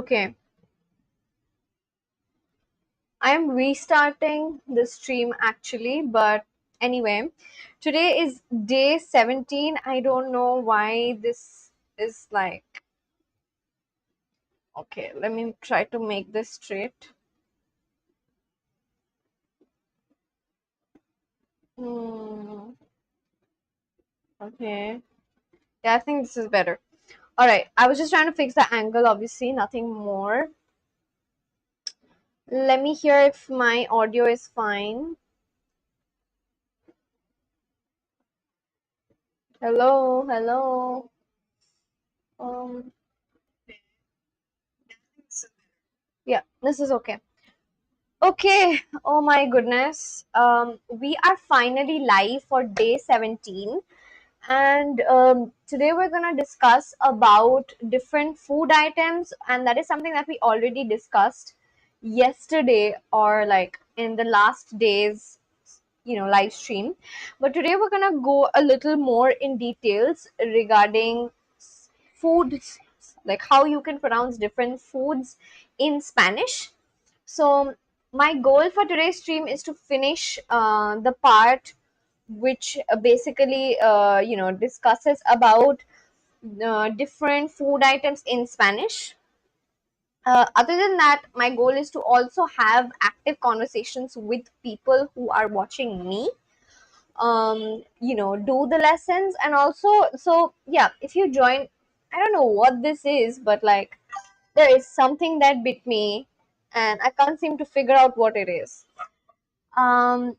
Okay, I am restarting the stream actually, but anyway, today is day 17. I don't know why this is like. Okay, let me try to make this straight. Hmm, okay. Yeah, I think this is better. All right, I was just trying to fix the angle, obviously, nothing more. Let me hear if my audio is fine. Hello, hello. Um, yeah, this is okay. Okay, oh my goodness. We are finally live for day 17, and today we're gonna discuss about different food items, and that is something that we already discussed yesterday or like in the last day's live stream. But today we're gonna go a little more in details regarding foods, like how you can pronounce different foods in Spanish. So my goal for today's stream is to finish the part which basically discusses about different food items in Spanish. Other than that, my goal is to also have active conversations with people who are watching me, do the lessons. And also, so yeah, if you join, I don't know what this is, but like there is something that bit me and I can't seem to figure out what it is. Oh,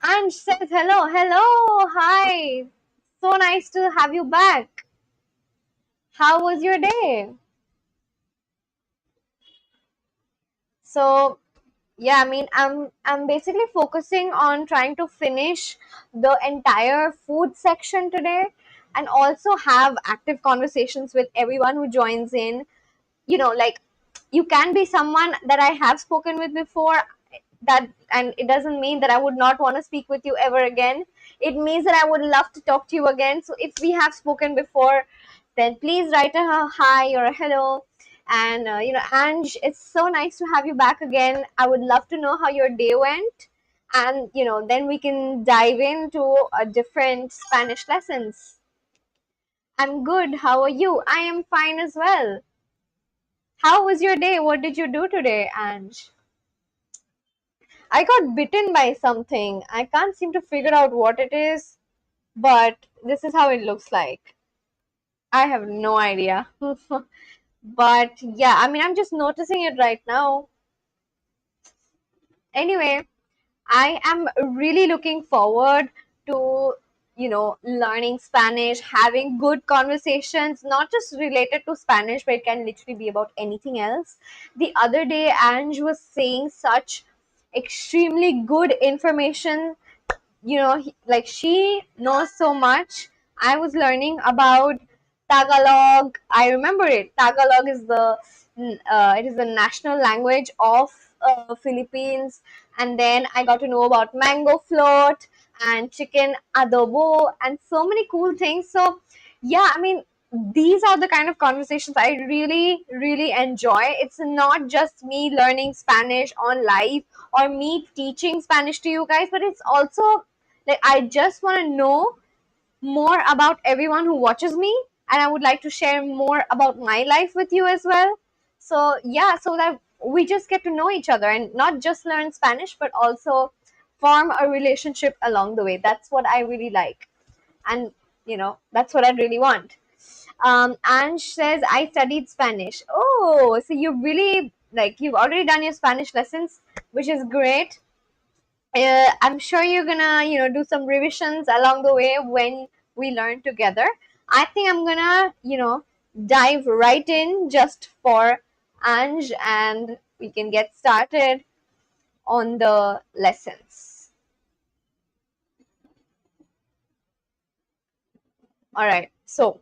Ange says hello, hello, hi. So nice to have you back. How was your day? So, yeah, I mean, I'm basically focusing on trying to finish the entire food section today and also have active conversations with everyone who joins in. Like you can be someone that I have spoken with before, that and it doesn't mean that I would not want to speak with you ever again. It means that I would love to talk to you again. So if we have spoken before, then please write a hi or a hello. And Ange, it's so nice to have you back again. I would love to know how your day went, and then we can dive into a different Spanish lessons. I'm good. How are you? I am fine as well. How was your day? What did you do today, Ange? I got bitten by something. I can't seem to figure out what it is, but this is how it looks like. I have no idea. But yeah, I mean, I'm just noticing it right now. Anyway, I am really looking forward to, learning Spanish, having good conversations, not just related to Spanish, but it can literally be about anything else. The other day, Ange was saying such extremely good information. Like she knows so much. I was learning about Tagalog. I remember it. Tagalog is it is the national language of Philippines. And then I got to know about mango float and chicken adobo and so many cool things. So yeah, I mean, these are the kind of conversations I really really enjoy. It's not just me learning Spanish on live or me teaching Spanish to you guys, but it's also like I just want to know more about everyone who watches me, and I would like to share more about my life with you as well. So yeah, so that we just get to know each other and not just learn Spanish, but also form a relationship along the way. That's what I really like, and that's what I really want. Ange says I studied Spanish. Oh, so you really like you've already done your Spanish lessons, which is great. I'm sure you're gonna, do some revisions along the way when we learn together. I think I'm gonna, dive right in just for Ange, and we can get started on the lessons. All right. So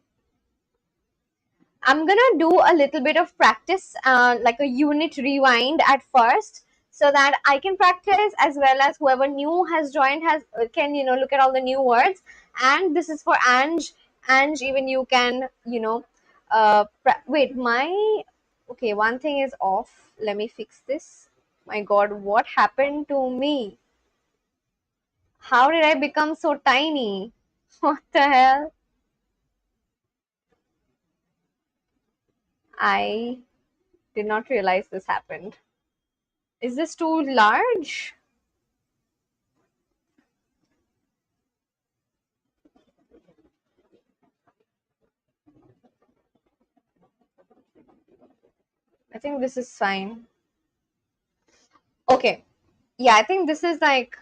I'm gonna do a little bit of practice, like a unit rewind at first, so that I can practice as well as whoever new has joined has can look at all the new words. And this is for Ange. Ange, even you can wait. My Okay, one thing is off. Let me fix this. My God, what happened to me? How did I become so tiny? What the hell? I did not realize this happened. Is this too large? I think this is fine. Okay. Yeah, I think this is like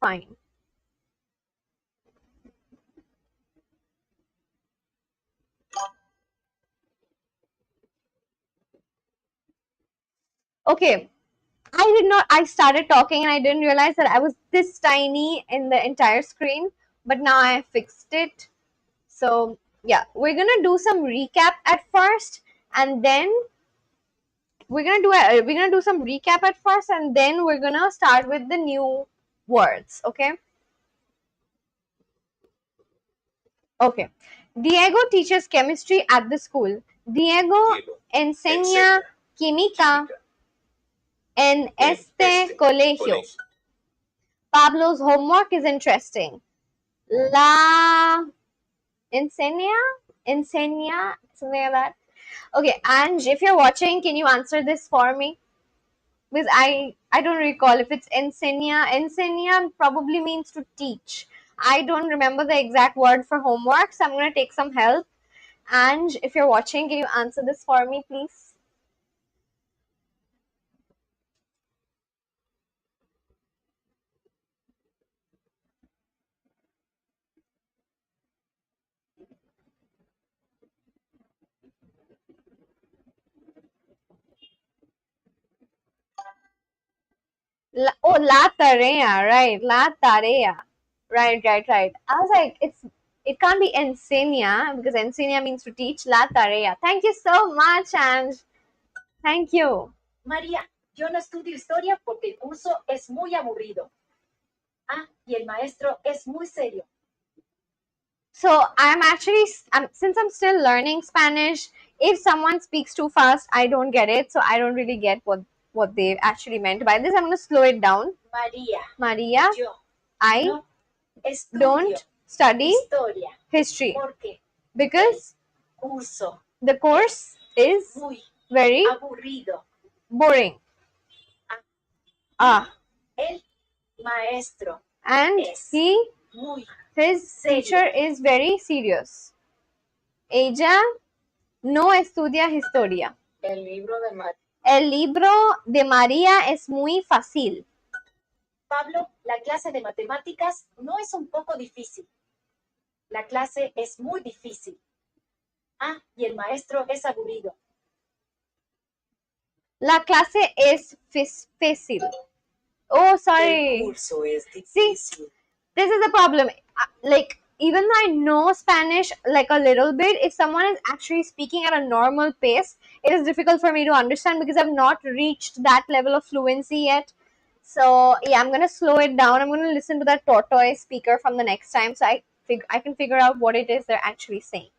fine. Okay. I started talking and I didn't realize that I was this tiny in the entire screen, but now I fixed it. So, yeah, we're gonna do some recap at first, and then we're gonna do some recap at first, and then we're gonna start with the new words. Okay. Okay. Diego teaches chemistry at the school. Diego enseña química en este colegio. Pablo's homework is interesting. La enseña, something like that. Okay, Ange, if you're watching, can you answer this for me? Because I don't recall if it's enseña. Enseña probably means to teach. I don't remember the exact word for homework, so I'm gonna take some help. Ange, if you're watching, can you answer this for me, please? La tarea, right? La tarea. Right, right, right. I was like, it can't be enseña because enseña means to teach. La tarea. Thank you so much, Ange. Thank you. María, yo no estudio historia porque el curso es muy aburrido. Ah, y el maestro es muy serio. So I'm actually, since I'm still learning Spanish, if someone speaks too fast, I don't get it. So I don't really get what they actually meant by this. I'm going to slow it down. María, Maria, yo I no estudio don't study historia history porque because curso the course is muy very aburrido. boring. Ah, El maestro and es muy his serio. teacher is very serious. Ella no estudia historia. El libro de María. El libro de María es muy fácil. Pablo, la clase de matemáticas no es un poco difícil. La clase es muy difícil. Ah, y el maestro es aburrido. La clase es fácil. Oh, sorry. El curso es difícil. See, this is the problem. Like, even though I know Spanish like a little bit, if someone is actually speaking at a normal pace, it is difficult for me to understand because I've not reached that level of fluency yet. So yeah, I'm gonna slow it down. I'm gonna listen to that tortoise speaker from the next time, so I can figure out what it is they're actually saying.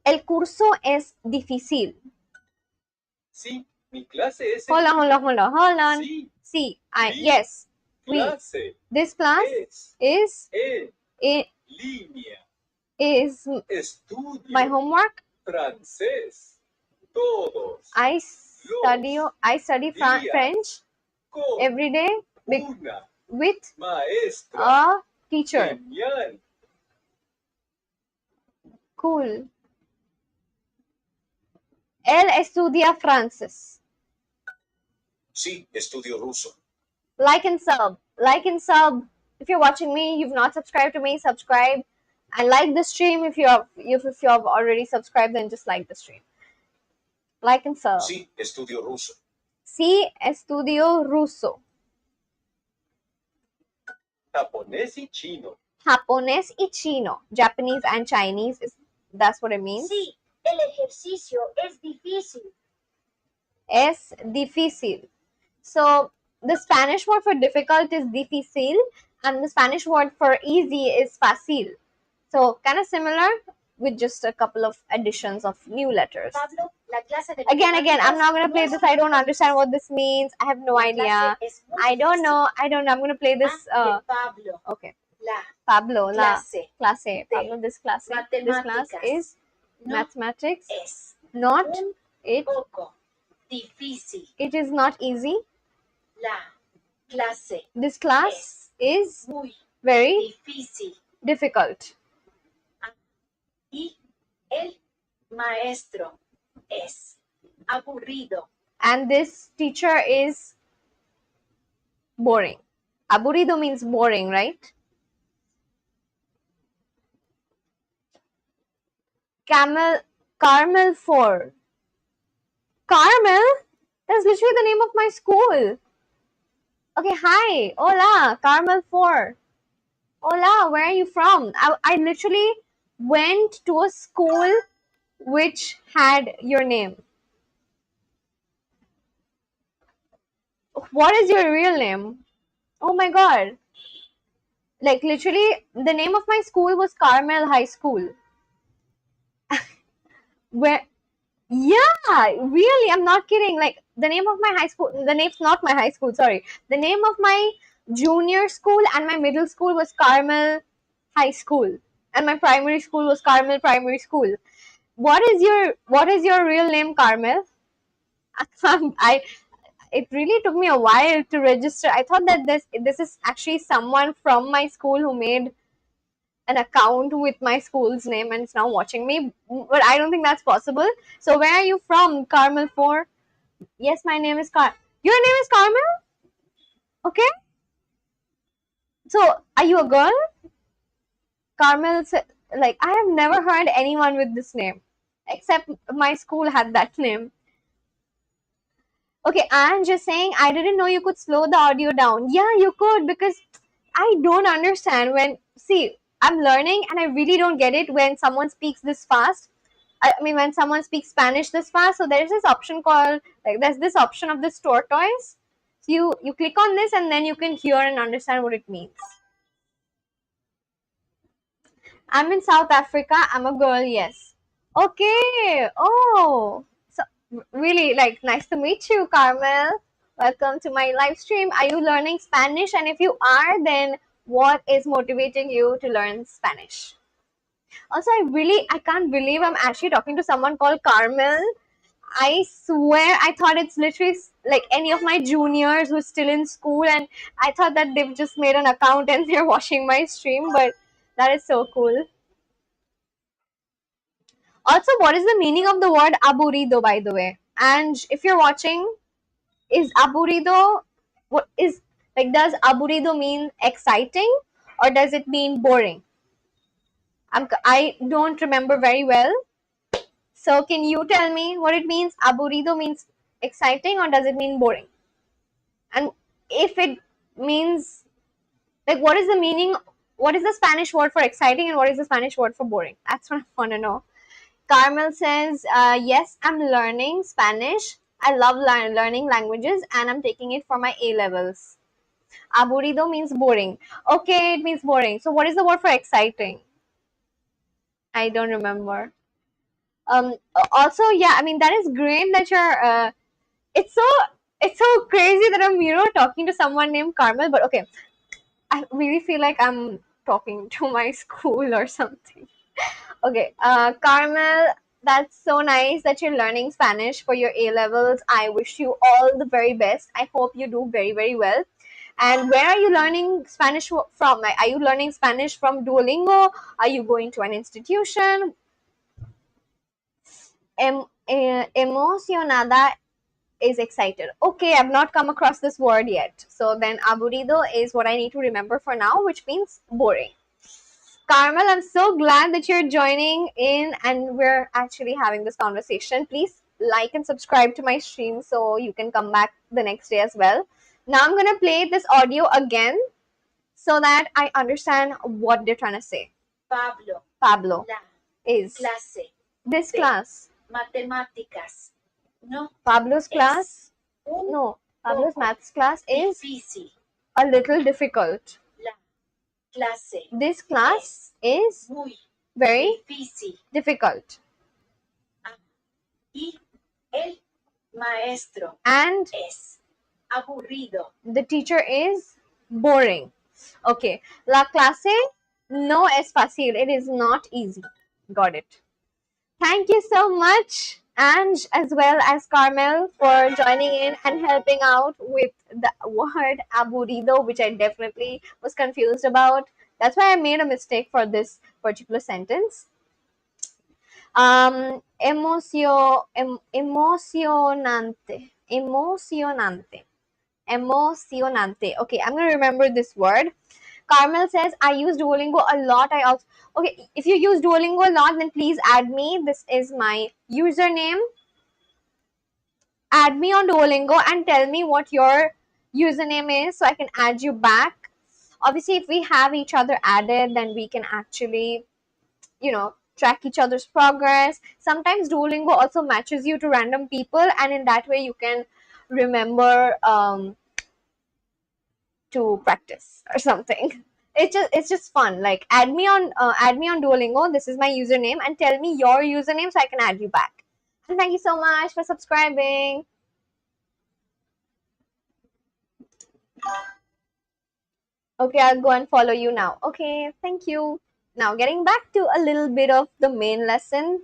El curso es difícil. Sí, mi clase es Hold on, hold on, hold on, hold on. Sí, Sí, mi yes, we. clase This class is en it línea. is Estudio my homework. francés. Todos I study días French con every day una with maestra a teacher. genial. Cool. Él estudia francés. Sí, estudio ruso. Like and sub. Like and sub. If you're watching me, you've not subscribed to me, subscribe. And like the stream if you have already subscribed, then just like the stream. Like and sub. Sí, estudio ruso. Sí, estudio ruso. Japonés y chino. Japonés y chino. Japanese and Chinese, that's what it means. Sí, el ejercicio es difícil. Es difícil. So the Spanish word for difficult is difícil, and the Spanish word for easy is fácil. So kind of similar. with just a couple of additions of new letters. Pablo, la clase de Again, I'm not gonna matemáticas play no es this. un I don't poco understand difícil. what this means. I have no La idea. clase es muy I don't difícil. know. I'm gonna play this. Y el Pablo, Okay. la Pablo, la clase Pablo, this class. This class matemáticas is no mathematics. es Not un it. poco difícil. It is not easy. La clase This class is muy very difícil. difficult. Y el maestro es aburrido. And this teacher is boring. Aburrido means boring, right? Carmel 4. Carmel? That's literally the name of my school. Okay, hi. Hola, Carmel 4. Hola, where are you from? I literally went to a school which had your name. What is your real name? Oh my god. Like, literally, the name of my school was Carmel High School. Where, yeah, really, I'm not kidding. Like, the name of my high school, the name's not my high school, sorry. The name of my junior school and my middle school was Carmel High School. And my primary school was Carmel Primary School. What is your real name, Carmel? I it really took me a while to register. I thought that this is actually someone from my school who made an account with my school's name and is now watching me, but I don't think that's possible. So where are you from, Carmel 4? Yes, my name is Your name is Carmel? Okay. So are you a girl? Carmel said, like, I have never heard anyone with this name except my school had that name. Okay, I'm just saying I didn't know you could slow the audio down. Yeah, you could, because I don't understand when, see, I'm learning and I really don't get it when someone speaks this fast. I mean, when someone speaks Spanish this fast. So there's this option called, like, there's this option of this tortoise. So you click on this and then you can hear and understand what it means. I'm in South Africa. I'm a girl, yes. Okay. Oh, so really, like, nice to meet you, Carmel. Welcome to my live stream. Are you learning Spanish? And if you are, then what is motivating you to learn Spanish? Also, I can't believe I'm actually talking to someone called Carmel. I swear I thought it's literally like any of my juniors who's still in school, and I thought that they've just made an account and they're watching my stream, but that is so cool. Also, what is the meaning of the word aburrido, by the way? And if you're watching, is aburrido, what is, like, does aburrido mean exciting or does it mean boring? I don't remember very well. So can you tell me what it means? Aburrido means exciting or does it mean boring? And if it means, like, what is the meaning? What is the Spanish word for exciting and what is the Spanish word for boring? That's what I want to know. Carmel says, yes, I'm learning Spanish. I love learning languages and I'm taking it for my A levels. Aburrido means boring. Okay, it means boring. So what is the word for exciting? I don't remember. Also, yeah, I mean, that is great that you're, it's so, it's so crazy that I'm, talking to someone named Carmel, but okay. I really feel like I'm talking to my school or something. Okay, Carmel, that's so nice that you're learning Spanish for your A levels. I wish you all the very best. I hope you do very, very well. And where are you learning Spanish from? Like, are you learning Spanish from Duolingo? Are you going to an institution? Emocionada is excited. Okay, I've not come across this word yet. So then aburrido is what I need to remember for now, which means boring. Carmel, I'm so glad that you're joining in and we're actually having this conversation. Please like and subscribe to my stream so you can come back the next day as well. Now I'm going to play this audio again so that I understand what they're trying to say. Pablo La is clase this de class. matemáticas no Pablo's class, un no, Pablo's poco maths class is difícil. a little difficult. La clase This class is muy Very Difícil. difficult. Y el maestro And es aburrido. the teacher is boring. Okay. La clase no es fácil. It is not easy. Got it. Thank you so much, Ange, as well as Carmel, for joining in and helping out with the word aburrido, which I definitely was confused about. That's why I made a mistake for this particular sentence. Emocionante. Emocionante. Emocionante. Okay, I'm gonna remember this word. Carmel says, I use Duolingo a lot. I also, okay, if you use Duolingo a lot, then please add me. This is my username. Add me on Duolingo and tell me what your username is so I can add you back. Obviously, if we have each other added, then we can actually, track each other's progress. Sometimes Duolingo also matches you to random people, and in that way, you can remember to practice or something. It's just fun. Like add me on Duolingo. This is my username, and tell me your username so I can add you back. And thank you so much for subscribing. Okay, I'll go and follow you now. Okay, thank you. Now getting back to a little bit of the main lesson.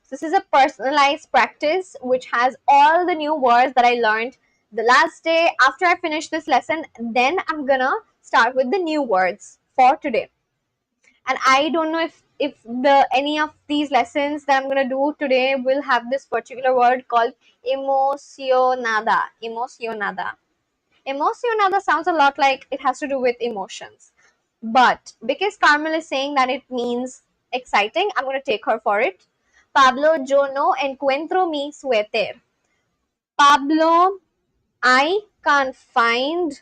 This is a personalized practice which has all the new words that I learned the last day. After I finish this lesson, then I'm gonna start with the new words for today. And I don't know if the any of these lessons that I'm gonna do today will have this particular word called emocionada. Emocionada. Emocionada sounds a lot like it has to do with emotions. But because Carmel is saying that it means exciting, I'm gonna take her for it. Pablo, yo no encuentro mi suéter. Pablo, I can't find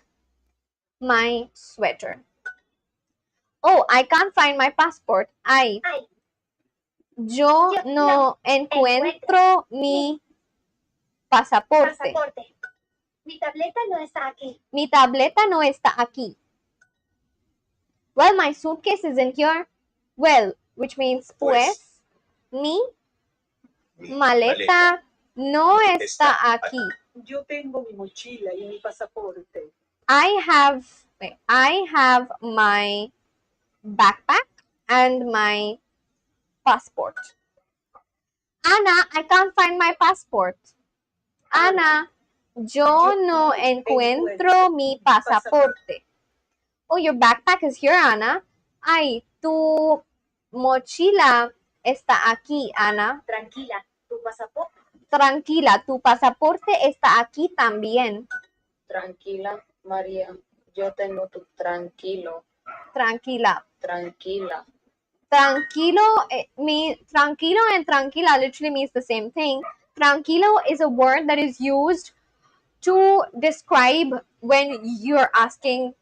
my sweater. Oh, I can't find my passport. Yo no encuentro mi pasaporte. Mi tableta no está aquí. Mi tableta no está aquí. Well, my suitcase isn't here. Well, which means pues mi maleta no está aquí. Yo tengo mi mochila y mi pasaporte. I have my backpack and my passport. Ana, I can't find my passport. Ana, yo no encuentro mi pasaporte. Oh, your backpack is here, Ana. Ay, tu mochila está aquí, Ana. Tranquila, tu pasaporte. Tranquila, tu pasaporte está aquí también. Tranquila, María. Yo tengo tu tranquilo. Tranquila. Tranquila. Tranquilo, tranquilo and tranquila literally means the same thing. Tranquilo is a word that is used to describe when you're asking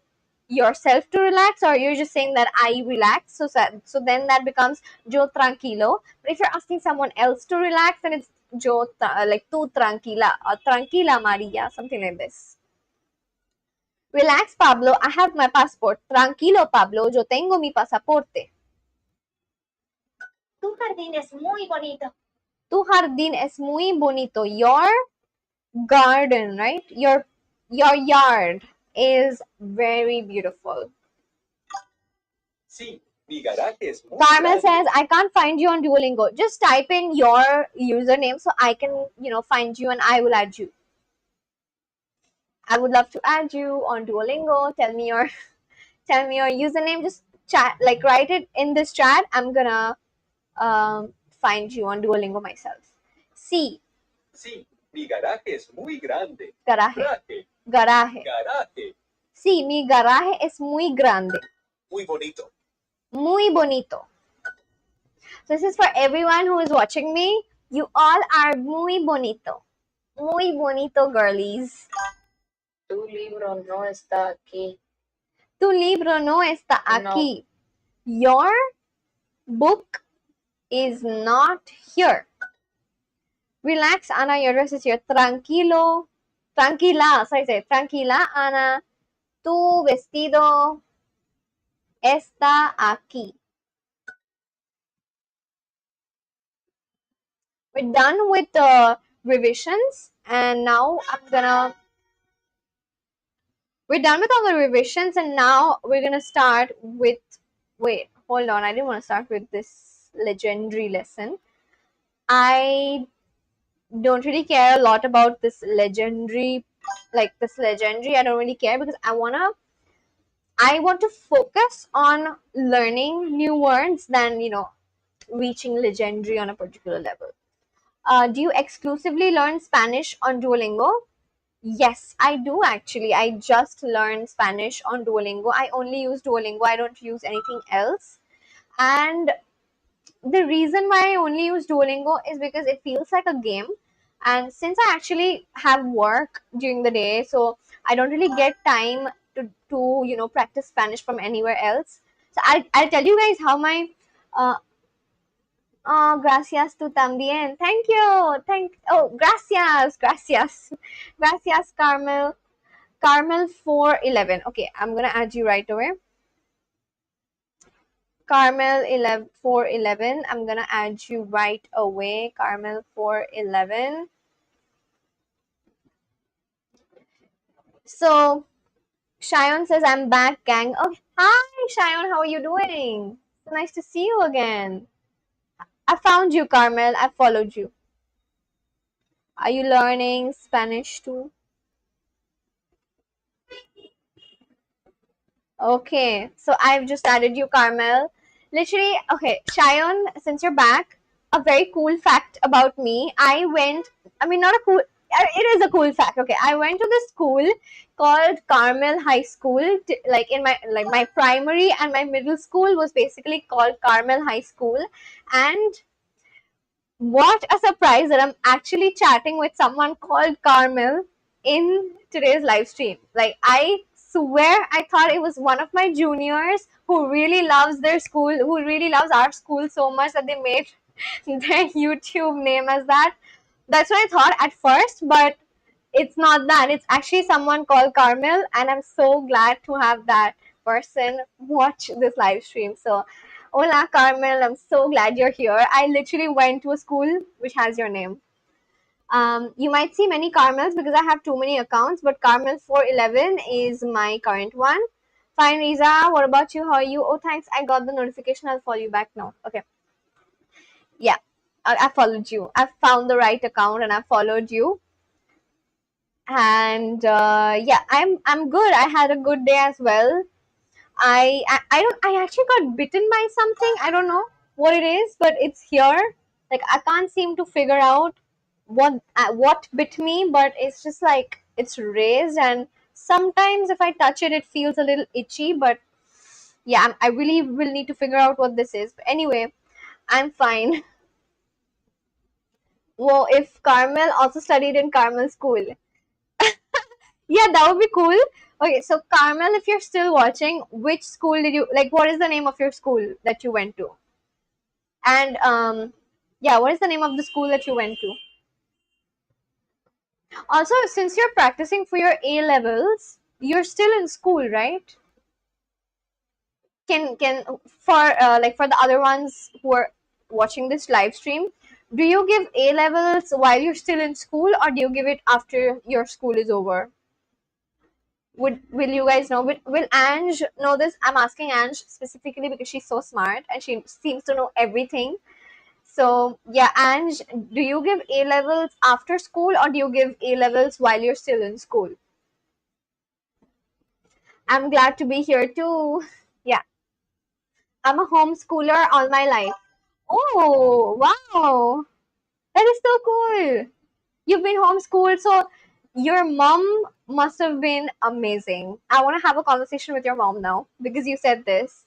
yourself to relax, or you're just saying that I relax. So then that becomes yo tranquilo. But if you're asking someone else to relax, then it's like tu tranquila or tranquila Maria, something like this. Relax, Pablo, I have my passport. Tranquilo, Pablo, yo tengo mi pasaporte. Tu jardín es muy bonito. Tu jardín es muy bonito. Your garden, right? Your yard is very beautiful. Sí, mi garaje es muy Carmel grande. says, I can't find you on Duolingo. Just type in your username so I can, find you and I will add you. I would love to add you on Duolingo. Tell me your username. Just chat, like write it in this chat. I'm gonna find you on Duolingo myself. Sí. Sí, mi garaje es muy grande. Garaje. Garaje. Sí, mi garaje es muy grande. Muy bonito. Muy bonito. So this is for everyone who is watching me. You all are muy bonito. Muy bonito, girlies. Tu libro no está aquí. Tu libro no está aquí. No. Your book is not here. Relax, Ana. Your dress is here. Tranquilo. Tranquila. Sorry, say tranquila, Ana. Tu vestido está aquí. we're done with the revisions, and now we're done with all the revisions, and now we're gonna start with. Wait, hold on. I didn't want to start with this legendary lesson. I don't really care a lot about this legendary, I don't really care because I want to focus on learning new words than reaching legendary on a particular level. Do you exclusively learn Spanish on Duolingo? Yes, I do actually. I just learned Spanish on Duolingo. I only use Duolingo. I don't use anything else. And the reason why I only use Duolingo is because it feels like a game. And since I actually have work during the day, so I don't really get time to practice Spanish from anywhere else. So I'll tell you guys how my uh, oh, gracias tú también. Thank you. Gracias. Gracias. Gracias, Carmel. Carmel 411. Okay, I'm gonna add you right away. Carmel 411. I'm gonna add you right away. Carmel 411. So Shayon says I'm back, gang. Oh, hi Shayon, how are you doing? So nice to see you again. I found you, Carmel. I followed you. Are you learning Spanish too? Okay, so I've just added you, Carmel. Literally, okay, Shayon, since you're back, a very cool fact about me. Not a cool, it is a cool fact. Okay, I went to this school called Carmel High School. My primary and my middle school was basically called Carmel High School, and what a surprise that I'm actually chatting with someone called Carmel in today's live stream. Like, I swear I thought it was one of my juniors who really loves their school, who really loves our school so much that they made their YouTube name as that. That's what I thought at first, but it's not that. It's actually someone called Carmel, and I'm so glad to have that person watch this live stream. So, hola, Carmel. I'm so glad you're here. I literally went to a school which has your name. You might see many Carmels because I have too many accounts, but Carmel 411 is my current one. Fine, Riza. What about you? How are you? Oh, thanks. I got the notification. I'll follow you back now. Okay. Yeah. I followed you. I found the right account and I followed you. And yeah, I'm good. I had a good day as well. I actually got bitten by something. I don't know what it is, but it's here. Like, I can't seem to figure out what bit me, but it's just like it's raised, and sometimes if I touch it, it feels a little itchy. But yeah, I really will need to figure out what this is. But anyway, I'm fine. Well, if Carmel also studied in Carmel school, yeah, that would be cool. Okay, so Carmel, if you're still watching, which school did you like? What is the name of your school that you went to? And yeah, what is the name of the school that you went to? Also, since you're practicing for your A levels, you're still in school, right? Can for the other ones who are watching this live stream, do you give A levels while you're still in school, or do you give it after your school is over? Will you guys know? Will Ange know this? I'm asking Ange specifically because she's so smart and she seems to know everything. So yeah, Ange, do you give A levels after school or do you give A levels while you're still in school? I'm glad to be here too. Yeah, I'm a homeschooler all my life. Oh wow, that is so cool. You've been homeschooled, so your mom must have been amazing. I want to have a conversation with your mom now because you said this.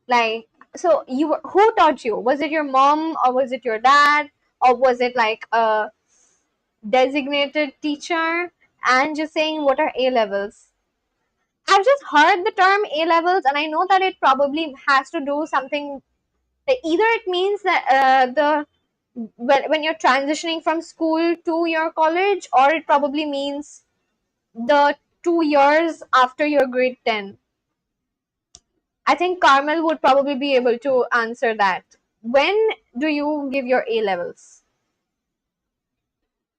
Like, so who taught you? Was it your mom or was it your dad or was it like a designated teacher? And just saying, what are A levels? I've just heard the term A levels, and I know that it probably has to do something. Like, either it means that the when you're transitioning from school to your college, or it probably means the 2 years after your grade 10. I think Carmel would probably be able to answer that. When do you give your A levels?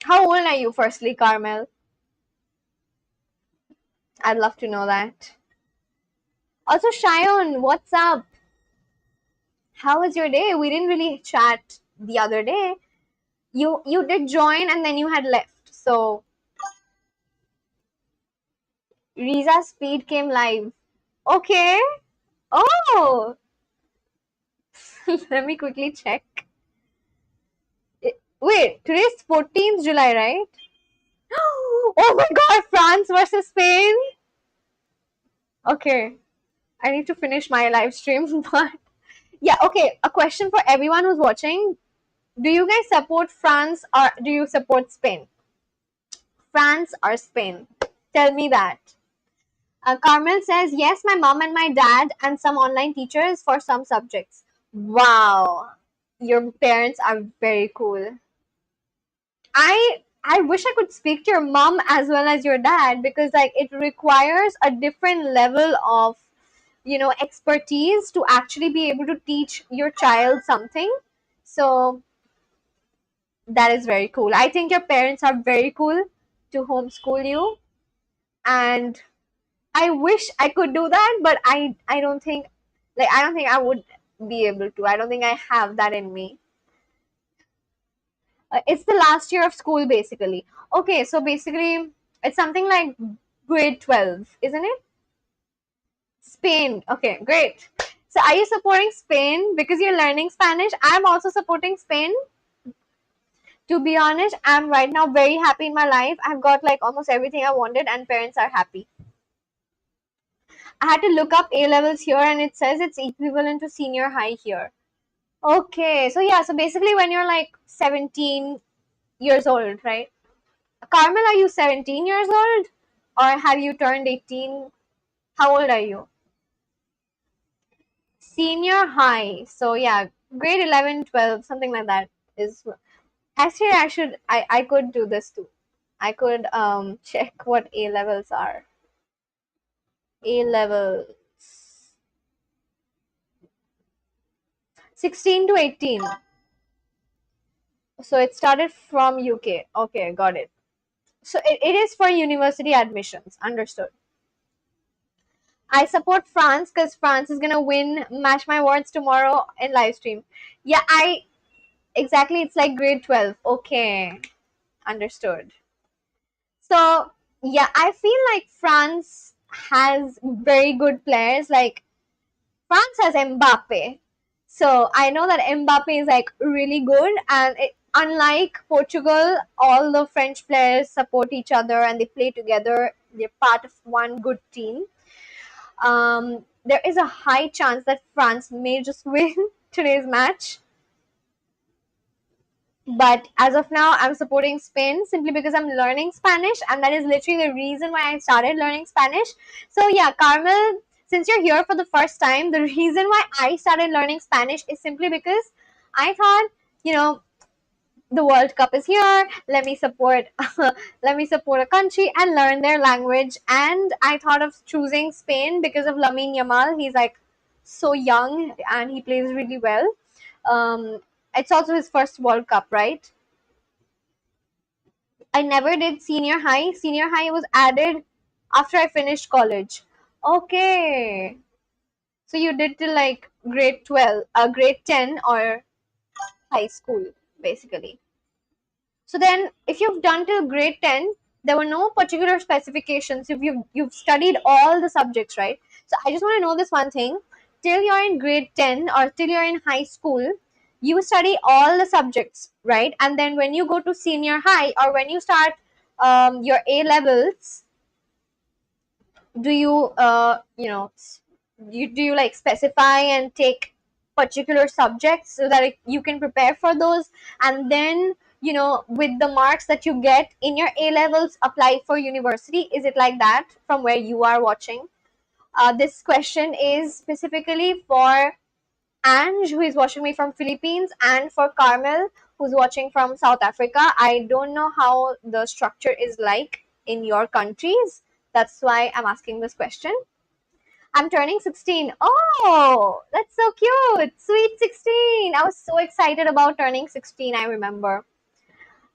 How old are you, firstly, Carmel? I'd love to know that. Also, Shayon, what's up? How was your day? We didn't really chat the other day. You did join and then you had left. So Riza Speed came live. Okay. Oh, let me quickly check. Wait, today's 14th July, right? Oh my god, France versus Spain. Okay, I need to finish my live stream, but yeah, okay. A question for everyone who's watching. Do you guys support France or do you support Spain? France or Spain? Tell me that. Carmel says, yes, my mom and my dad and some online teachers for some subjects. Wow. Your parents are very cool. I wish I could speak to your mom as well as your dad, because like it requires a different level of expertise to actually be able to teach your child something. So that is very cool. I think your parents are very cool to homeschool you, and I wish I could do that, but I don't think, I don't think I would be able to. I don't think I have that in me. It's the last year of school basically. Okay, so basically it's something like grade 12, isn't it? Spain. Okay, great. So are you supporting Spain because you're learning Spanish? I'm also supporting Spain. To be honest, I'm right now very happy in my life. I've got like almost everything I wanted and parents are happy. I had to look up A levels here and it says it's equivalent to senior high here. Okay, so yeah, so basically when you're like 17 years old, right? Carmel, are you 17 years old or have you turned 18? How old are you? Senior high. So yeah, grade 11, 12, something like that is actually I could do this too. I could check what A levels are. A levels 16 to 18. So it started from UK. Okay, got it. So it is for university admissions. Understood. I support France because France is gonna win. Match my words tomorrow in live stream. Yeah, I exactly. It's like grade 12. Okay, understood. So yeah, I feel like France has very good players. Like France has Mbappe. So I know that Mbappe is like really good, and unlike Portugal, all the French players support each other and they play together. They're part of one good team. There is a high chance that France may just win today's match. But as of now, I'm supporting Spain simply because I'm learning Spanish, and that is literally the reason why I started learning Spanish. So, yeah, Carmel, since you're here for the first time, the reason why I started learning Spanish is simply because I thought, you know, the World Cup is here. Let me support, let me support a country and learn their language. And I thought of choosing Spain because of Lamine Yamal. He's like so young and he plays really well. Um, it's also his first World Cup, right? I never did senior high. Senior high was added after I finished college. Okay. So you did till like grade 12, grade 10 or high school, basically. So then if you've done till grade 10, there were no particular specifications. If you've studied all the subjects, right? So I just want to know this one thing. Till you're in grade 10 or till you're in high school, you study all the subjects, right? And then when you go to senior high or when you start your A levels, do you do you like specify and take particular subjects so that you can prepare for those, and then with the marks that you get in your A levels apply for university? Is it like that from where you are watching? This question is specifically for Ange, who is watching me from Philippines, and for Carmel, who's watching from South Africa. I don't know how the structure is like in your countries. That's why I'm asking this question. I'm turning 16. Oh, that's so cute. Sweet 16. I was so excited about turning 16, I remember.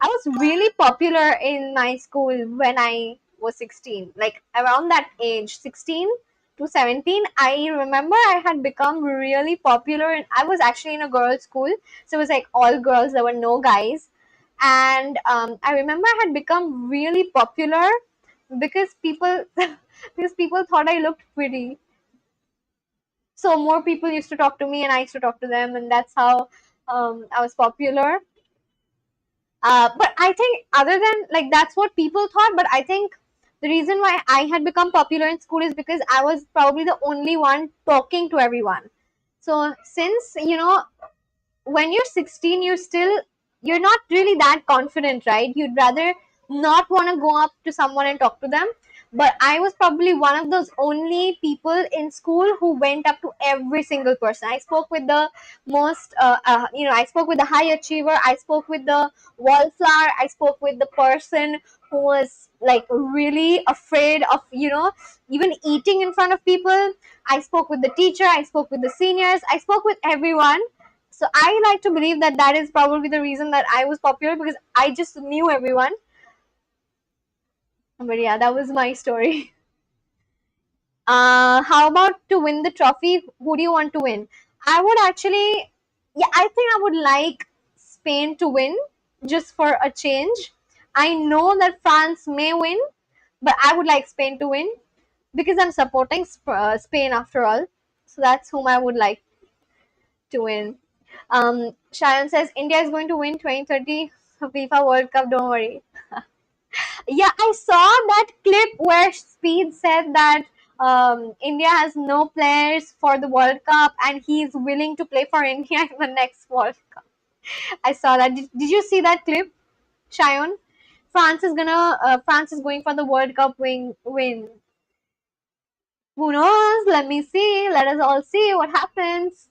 I was really popular in my school when I was 16. Like around that age, 16 to 17, I remember I had become really popular. And I was actually in a girls' school, so it was like all girls. There were no guys, and I remember I had become really popular because people because people thought I looked pretty. So more people used to talk to me, and I used to talk to them, and that's how I was popular. But I think other than like that's what people thought, but I think the reason why I had become popular in school is because I was probably the only one talking to everyone. So since when you're 16, you're not really that confident, right? You'd rather not want to go up to someone and talk to them. But I was probably one of those only people in school who went up to every single person. I spoke with the most I spoke with the high achiever, I spoke with the wallflower, I spoke with the person who was like really afraid of even eating in front of people. I spoke with the teacher, I spoke with the seniors, I spoke with everyone. So I like to believe that that is probably the reason that I was popular, because I just knew everyone. But yeah, that was my story. How about to win the trophy? Who do you want to win? I would actually, yeah, I think I would like Spain to win just for a change. I know that France may win, but I would like Spain to win because I'm supporting Spain after all. So that's whom I would like to win. Sharon says India is going to win 2030 FIFA World Cup. Don't worry. Yeah, I saw that clip where Speed said that India has no players for the World Cup and he's willing to play for India in the next World Cup. I saw that. Did you see that clip, Shayon? France is going for the World Cup win. Who knows? Let me see. Let us all see what happens.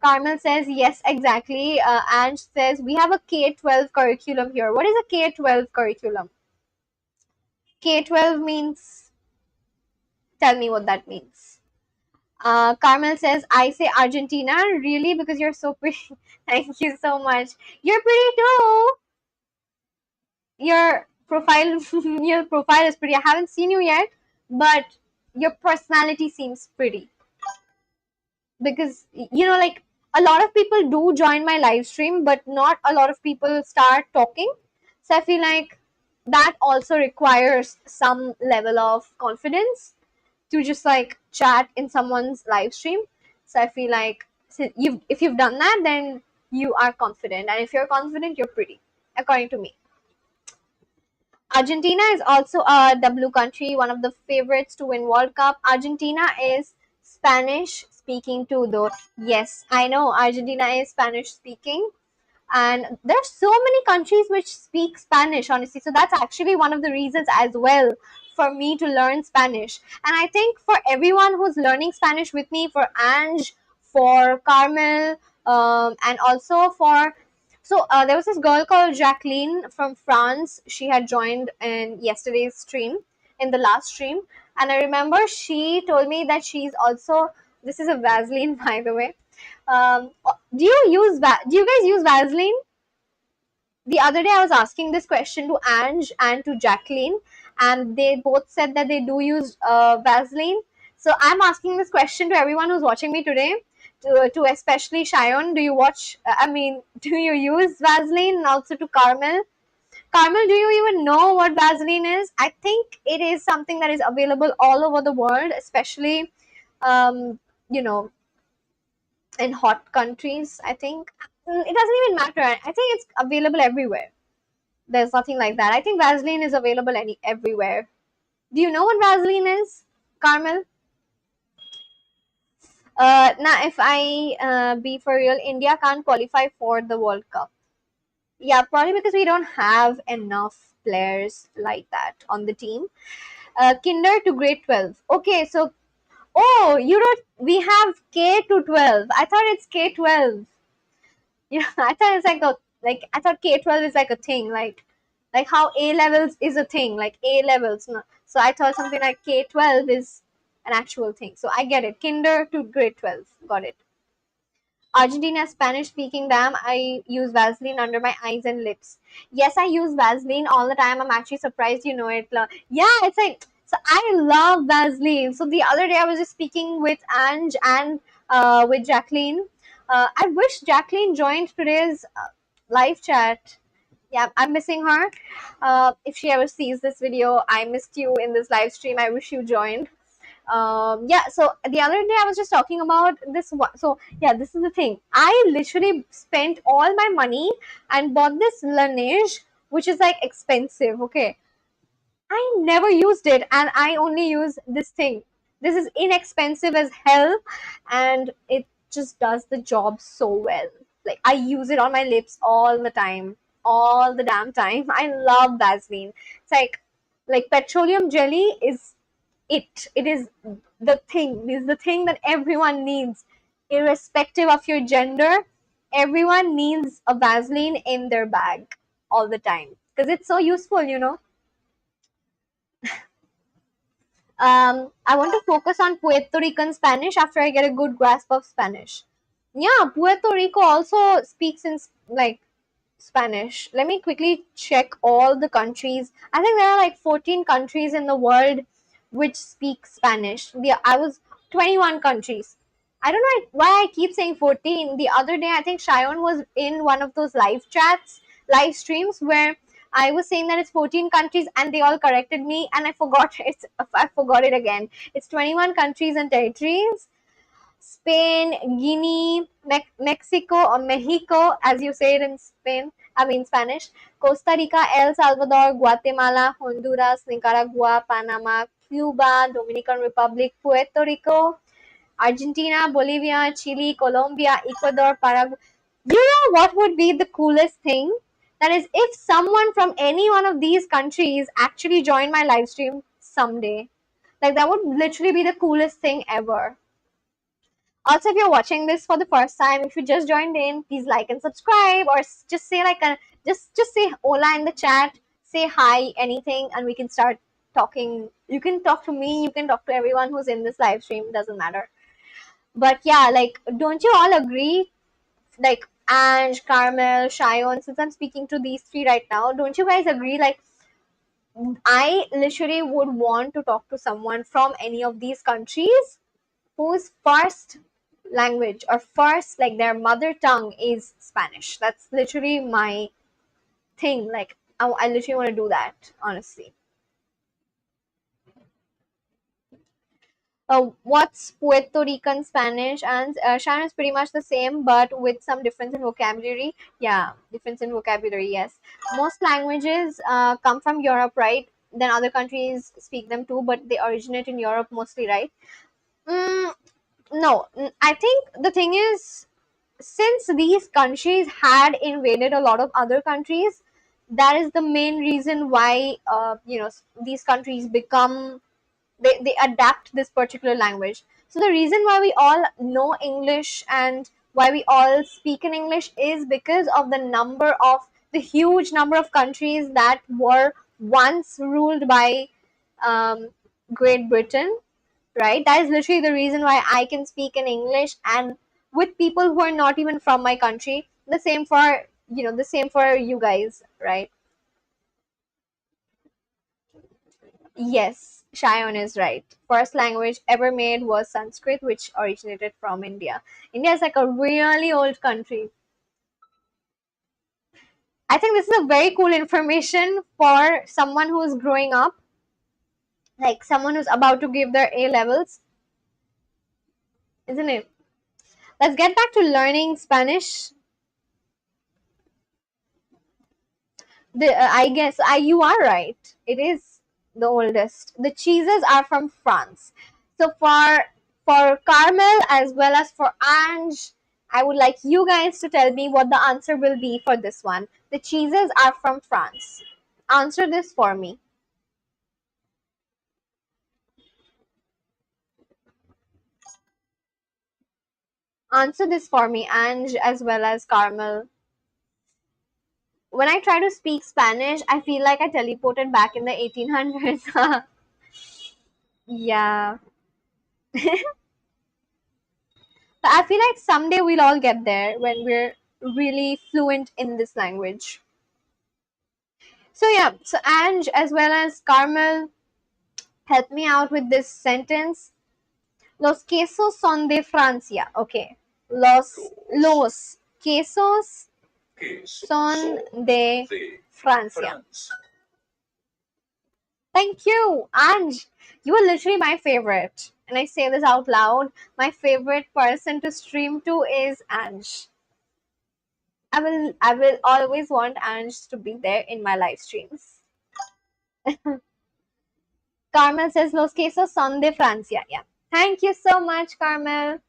Carmel says, yes, exactly. Ange says, we have a K-12 curriculum here. What is a K-12 curriculum? K-12 means, tell me what that means. Carmel says, I say Argentina. Really? Because you're so pretty. Thank you so much. You're pretty too. Your profile, your profile is pretty. I haven't seen you yet, but your personality seems pretty. Because like a lot of people do join my live stream, but not a lot of people start talking. So I feel like that also requires some level of confidence to just like chat in someone's live stream. So I feel like if you've done that, then you are confident, and if you're confident, you're pretty, according to me. Argentina is also a W country, one of the favorites to win World Cup. Argentina is Spanish speaking too, though. Yes, I know Argentina is Spanish speaking, and there's so many countries which speak Spanish, honestly. So that's actually one of the reasons as well for me to learn Spanish. And I think for everyone who's learning Spanish with me, for Ange, for Carmel, and also for there was this girl called Jacqueline from France. She had joined in yesterday's stream, in the last stream, and I remember she told me that she's also. This is a Vaseline, by the way. Do you guys use Vaseline? The other day I was asking this question to Ange and to Jacqueline, and they both said that they do use Vaseline. So I'm asking this question to everyone who's watching me today, to especially Shayon. Do you watch? Do you use Vaseline? And also to Carmel. Carmel, do you even know what Vaseline is? I think it is something that is available all over the world, especially, um, you know, in hot countries. I think it doesn't even matter. I think it's available everywhere. There's nothing like that. I think Vaseline is available everywhere. Do you know what Vaseline is, Carmel? Now, if I be for real, India can't qualify for the World Cup. Yeah, probably because we don't have enough players like that on the team. Kinder to grade 12. Okay, so oh, you don't. We have K to 12. I thought it's K-12. Yeah, I thought it's like I thought K-12 is like a thing, like how A levels is a thing, like A levels. No. So I thought something like K-12 is an actual thing. So I get it. Kinder to grade 12. Got it. Argentina Spanish speaking. Damn, I use Vaseline under my eyes and lips. Yes, I use Vaseline all the time. I'm actually surprised you know it. Yeah, it's like, so I love Vaseline. So the other day I was just speaking with Ange and with Jacqueline. I wish Jacqueline joined today's live chat. Yeah, I'm missing her. If she ever sees this video, I missed you in this live stream. I wish you joined. Yeah, so the other day I was just talking about this one. So yeah, this is the thing, I literally spent all my money and bought this Laneige, which is like expensive. Okay, I never used it, and I only use this thing. This is inexpensive as hell, and it just does the job so well. Like, I use it on my lips all the time, all the damn time. I love Vaseline. It's like petroleum jelly is it. It is the thing. It is the thing that everyone needs, irrespective of your gender. Everyone needs a Vaseline in their bag all the time because it's so useful, you know. I want to focus on Puerto Rican Spanish after I get a good grasp of Spanish. Yeah, Puerto Rico also speaks in like Spanish. Let me quickly check all the countries. I think there are like 14 countries in the world which speak Spanish. I was 21 countries. I don't know why I keep saying 14. The other day, I think Shayon was in one of those live chats, live streams where I was saying that it's 14 countries and they all corrected me and I forgot it. I forgot it again. It's 21 countries and territories. Spain, Guinea, Mexico or Mexico, as you say it in Spanish, Costa Rica, El Salvador, Guatemala, Honduras, Nicaragua, Panama, Cuba, Dominican Republic, Puerto Rico, Argentina, Bolivia, Chile, Colombia, Ecuador, Paraguay. You know what would be the coolest thing? That is, if someone from any one of these countries actually joined my live stream someday. Like, that would literally be the coolest thing ever. Also, if you're watching this for the first time, if you just joined in, please like and subscribe, or just say like a just say hola in the chat, say hi, anything, and we can start talking. You can talk to me, you can talk to everyone who's in this live stream. Doesn't matter. But yeah, like, don't you all agree? Like Ange, Carmel, Shayon, since I'm speaking to these three right now, don't you guys agree? Like, I literally would want to talk to someone from any of these countries whose first language or first, like, their mother tongue is Spanish. That's literally my thing. Like, I literally want to do that, honestly. What's Puerto Rican Spanish? And Shannon is pretty much the same, but with some difference in vocabulary. Yeah, difference in vocabulary, yes. Most languages come from Europe, right? Then other countries speak them too, but they originate in Europe mostly, right? Mm, no, I think the thing is, since these countries had invaded a lot of other countries, that is the main reason why these countries become, they adapt this particular language. So the reason why we all know English and why we all speak in English is because of the huge number of countries that were once ruled by um, Great Britain, right? That is literally the reason why I can speak in English and with people who are not even from my country. The same for you guys, right? Yes, Shayon is right. First language ever made was Sanskrit, which originated from India. India is like a really old country. I think this is a very cool information for someone who's growing up, like someone who's about to give their A levels, isn't it? Let's get back to learning Spanish. I guess you are right. It is the oldest. The cheeses are from France. So for Carmel as well as for Ange, I would like you guys to tell me what the answer will be for this one. The cheeses are from France. Answer this for me. Answer this for me, Ange as well as Carmel. When I try to speak Spanish, I feel like I teleported back in the 1800s. Yeah. But I feel like someday we'll all get there when we're really fluent in this language. So yeah, so Ange as well as Carmel help me out with this sentence. Los quesos son de Francia. Okay. Los quesos son de Francia. Thank you, Ange. You are literally my favorite. And I say this out loud. My favorite person to stream to is Ange. I will always want Ange to be there in my live streams. Carmel says los quesos son de Francia. Yeah. Thank you so much, Carmel.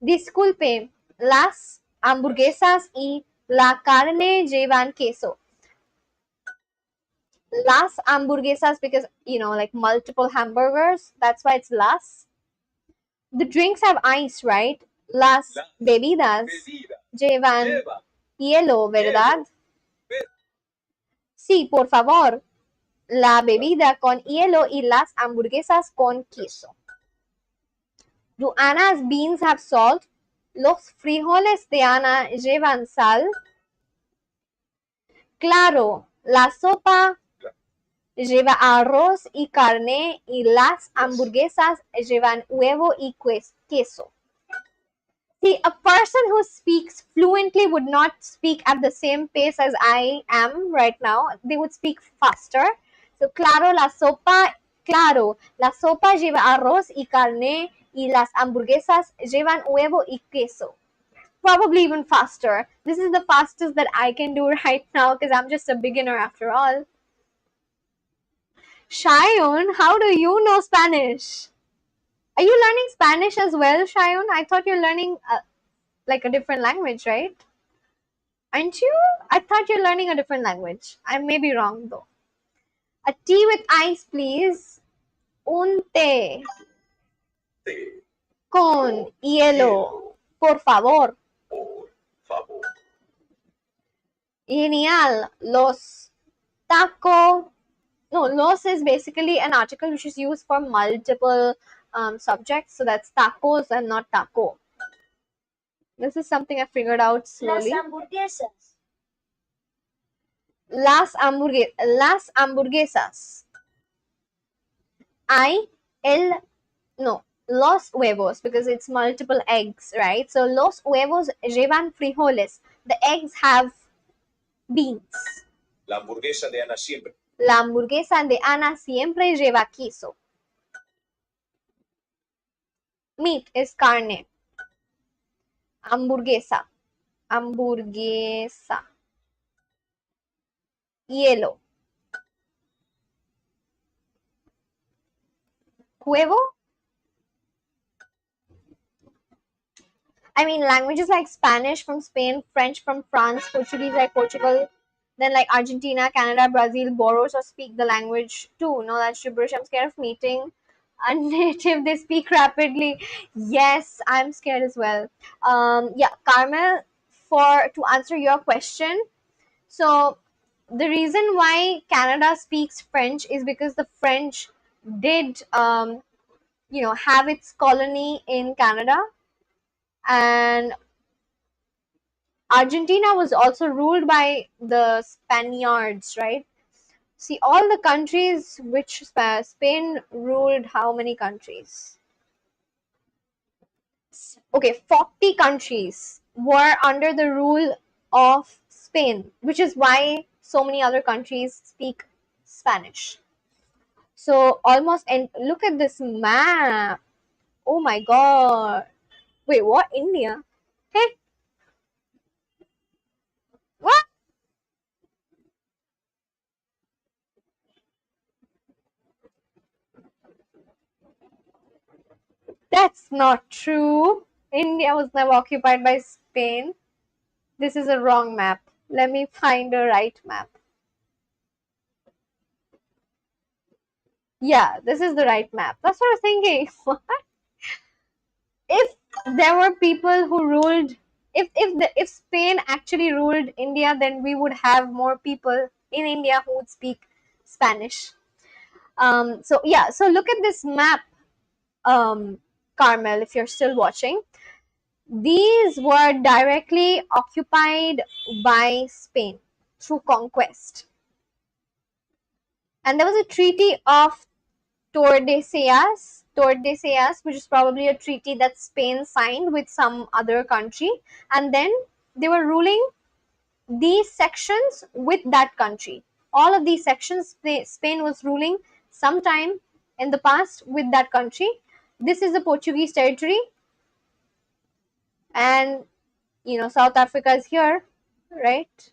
Disculpe, las hamburguesas y la carne llevan queso. Las hamburguesas because, like multiple hamburgers. That's why it's las. The drinks have ice, right? Las bebidas llevan hielo, ¿verdad? Sí, por favor. La bebida con hielo y las hamburguesas con queso. Do Anna's beans have salt? Los frijoles de Ana llevan sal. Claro, la sopa lleva arroz y carne y las hamburguesas llevan huevo y queso. See, a person who speaks fluently would not speak at the same pace as I am right now. They would speak faster. So, claro, la sopa lleva arroz y carne y las hamburguesas llevan huevo y queso. Probably even faster. This is the fastest that I can do right now because I'm just a beginner after all. Shayon, how do you know Spanish? Are you learning Spanish as well, Shayon? I thought you're learning like a different language, right? Aren't you? I thought you're learning a different language. I may be wrong though. A tea with ice, please. Un té con hielo. Por favor. Genial. Los is basically an article which is used for multiple subjects. So that's tacos and not taco. This is something I figured out slowly. Las hamburguesas. Los huevos, because it's multiple eggs, right? So los huevos llevan frijoles. The eggs have beans. La hamburguesa de Ana siempre. La hamburguesa de Ana siempre lleva queso. Meat is carne. Hamburguesa. Hielo. Huevo. I mean, languages like Spanish from Spain, French from France, Portuguese like Portugal, then like Argentina, Canada, Brazil, borrows or speak the language too. No, that's gibberish. I'm scared of meeting a native. They speak rapidly. Yes, I'm scared as well. Yeah, Carmel, to answer your question, so the reason why Canada speaks French is because the French did, have its colony in Canada, and Argentina was also ruled by the Spaniards, right? See, all the countries which Spain ruled, how many countries? Okay, 40 countries were under the rule of Spain, which is why so many other countries speak Spanish. So almost, and look at this map. Oh my god. Wait, what? India? Hey, what? That's not true. India was never occupied by Spain. This is a wrong map. Let me find a right map. Yeah, this is the right map. That's what I was thinking. What? If there were people who ruled, if Spain actually ruled India, then we would have more people in India who would speak Spanish. So yeah, so look at this map, Carmel, if you're still watching. These were directly occupied by Spain through conquest. And there was a treaty of Tordesillas, which is probably a treaty that Spain signed with some other country, and then they were ruling these sections with that country. All of these sections, Spain was ruling sometime in the past with that country. This is the Portuguese territory, and South Africa is here, right?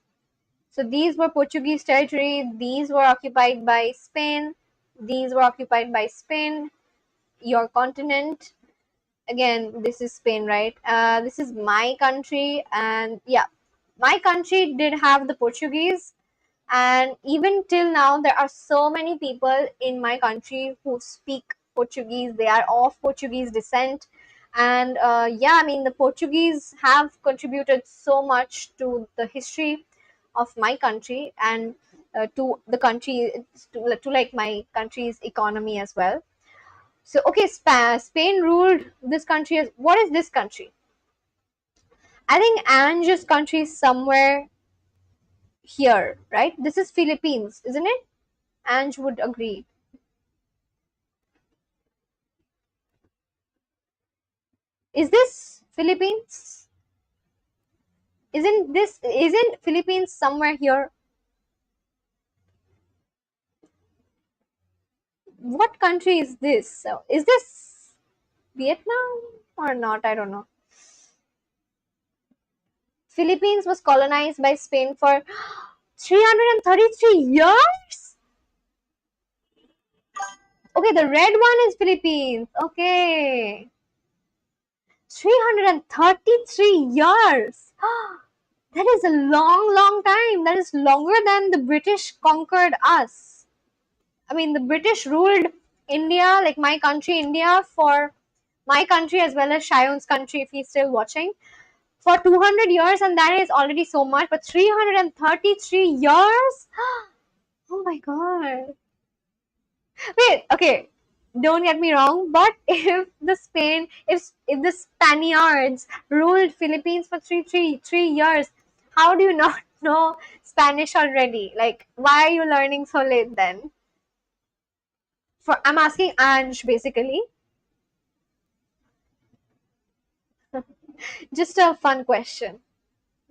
So these were Portuguese territory. These were occupied by Spain. These were occupied by Spain. Your continent, again, this is Spain, right? This is my country, and yeah, my country did have the Portuguese, and even till now there are so many people in my country who speak Portuguese. They are of Portuguese descent, and yeah, I mean, the Portuguese have contributed so much to the history of my country, and to the country, to like my country's economy as well. So, okay, Spain ruled this country. What is this country? I think Ange's country is somewhere here, right? This is Philippines, isn't it? Ange would agree. Is this Philippines? Isn't Philippines somewhere here? What country is this? So, is this Vietnam or not? I don't know. Philippines was colonized by Spain for 333 years? Okay, the red one is Philippines. Okay. 333 years. That is a long, long time. That is longer than the British conquered us. I mean, the British ruled India, like my country, India, for my country as well as Shion's country, if he's still watching, for 200 years, and that is already so much. But 333 years? Oh my god. Wait, okay. Don't get me wrong, but if the Spaniards ruled Philippines for three years, how do you not know Spanish already? Like, why are you learning so late then? For I'm asking Ange basically. Just a fun question.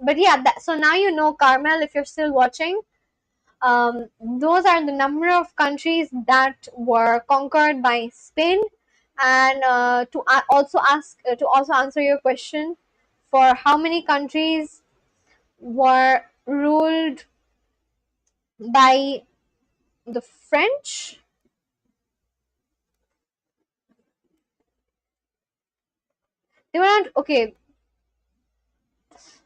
But yeah, so now you know, Carmel, if you're still watching, those are the number of countries that were conquered by Spain. And to also answer your question, for how many countries were ruled by the French? They were not okay.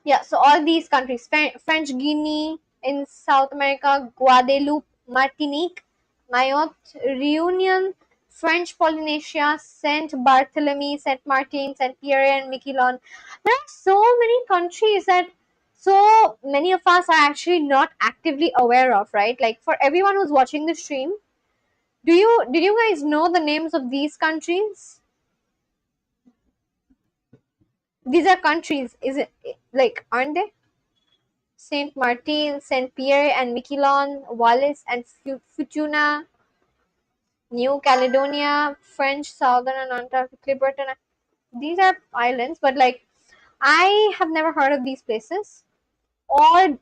Yeah, so all these countries: French Guinea in South America, Guadeloupe, Martinique, Mayotte, Reunion, French Polynesia, Saint Barthélemy, Saint Martin, Saint Pierre, and Miquelon. There are so many countries that so many of us are actually not actively aware of, right? Like, for everyone who's watching the stream, did you guys know the names of these countries? These are countries, is it, like, aren't they? Saint Martin, Saint Pierre and Miquelon, Wallis and Futuna, New Caledonia, French Southern and Antarctic Clipperton. These are islands, but like, I have never heard of these places. Or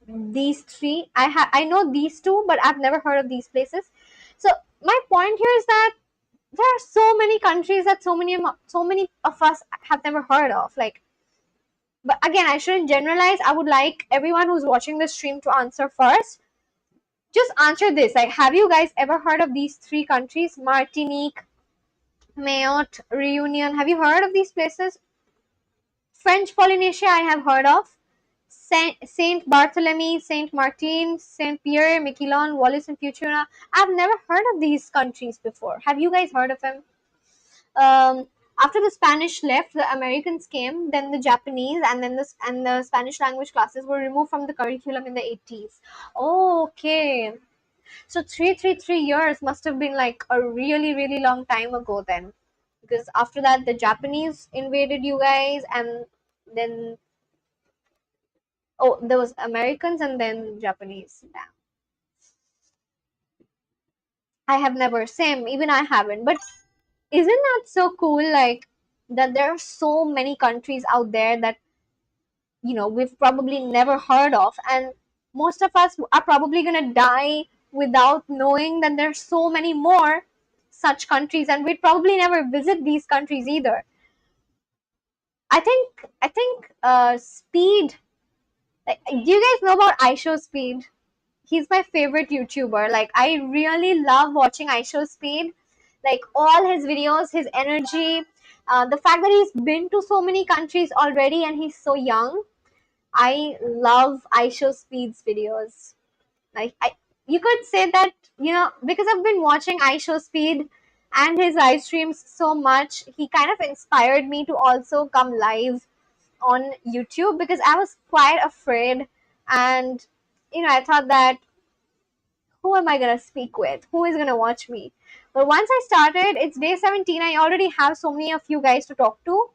these three, I know these two, but I've never heard of these places. So my point here is that there are so many countries that so many of us have never heard of. Like, but again, I shouldn't generalize. I would like everyone who's watching the stream to answer first. Just answer this. Like, have you guys ever heard of these three countries? Martinique, Mayotte, Reunion. Have you heard of these places? French Polynesia, I have heard of. Saint Barthélemy, Saint Martin, Saint Pierre, Miquelon, Wallis, and Futuna. I've never heard of these countries before. Have you guys heard of them? After the Spanish left, the Americans came, then the Japanese, and then the Spanish language classes were removed from the curriculum in the 80s. Oh, okay. So 333 years must have been like a really, really long time ago then. because after that the Japanese invaded you guys, and then oh, there was Americans and then Japanese. Yeah. I have never, same, even I haven't. But isn't that so cool? Like that there are so many countries out there that we've probably never heard of, and most of us are probably gonna die without knowing that there's so many more such countries, and we'd probably never visit these countries either. I think Speed. Like, do you guys know about iShow Speed? He's my favorite YouTuber. Like I really love watching iShow Speed. Like all his videos, his energy, the fact that he's been to so many countries already and he's so young. I love iShow Speed's videos. Like you could say that because I've been watching iShow Speed and his live streams so much, he kind of inspired me to also come live on YouTube because I was quite afraid, and I thought that who am I gonna speak with? Who is gonna watch me? But once I started, it's day 17. I already have so many of you guys to talk to.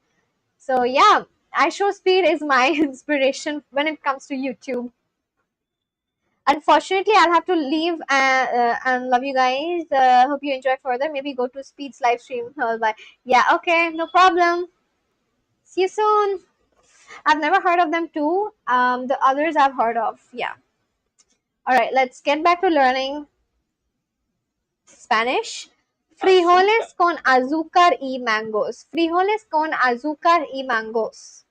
So yeah, iShow Speed is my inspiration when it comes to YouTube. Unfortunately, I'll have to leave and love you guys. Hope you enjoy further. Maybe go to Speed's live stream. Bye. Yeah, okay, no problem. See you soon. I've never heard of them too. The others I've heard of. Yeah. All right, let's get back to learning Spanish. Frijoles con azúcar y mangos. Frijoles con azúcar y mangos.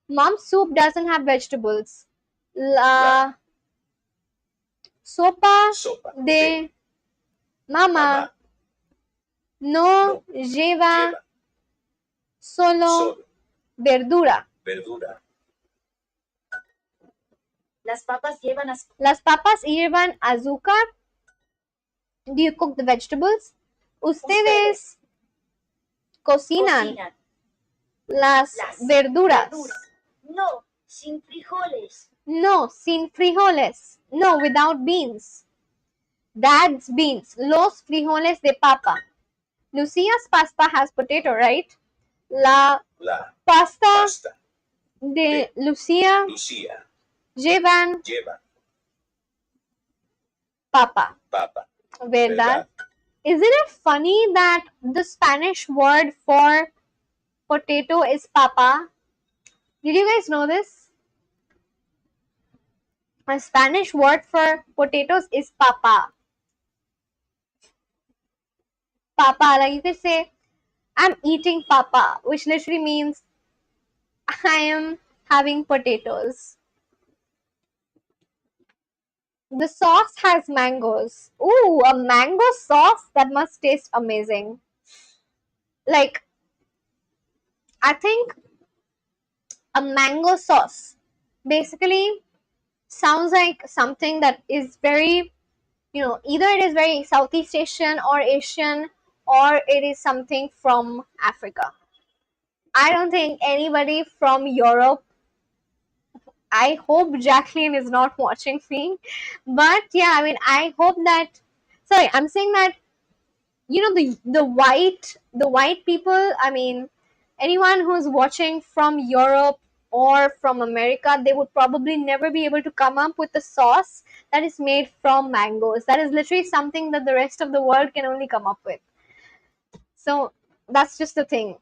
Mom's soup doesn't have vegetables. La sopa Sopa de mama mamá no no lleva lleva solo solo verdura. verdura. Las papas llevan Las papas llevan azúcar. Do you cook the vegetables? Ustedes cocinan cocinan las las verduras. verduras. No, sin frijoles. No, sin frijoles. No, without beans. Dad's beans. Los frijoles de papa. Lucia's pasta has potato, right? La La pasta pasta de de Lucia Lucía llevan lleva papa. papa, ¿Verdad? ¿verdad? Isn't it funny that the Spanish word for potato is papa? Did you guys know this? A Spanish word for potatoes is papa. Papa, like you could say, I'm eating papa, which literally means I am having potatoes. The sauce has mangoes. Ooh, a mango sauce that must taste amazing. Like, I think a mango sauce basically sounds like something that is very, either it is very Southeast Asian or Asian, or it is something from Africa. I don't think anybody from Europe. I hope Jacqueline is not watching me. But yeah, I mean, I hope that. Sorry, I'm saying that the white people. I mean, anyone who's watching from Europe or from America, they would probably never be able to come up with a sauce that is made from mangoes. That is literally something that the rest of the world can only come up with. So that's just the thing.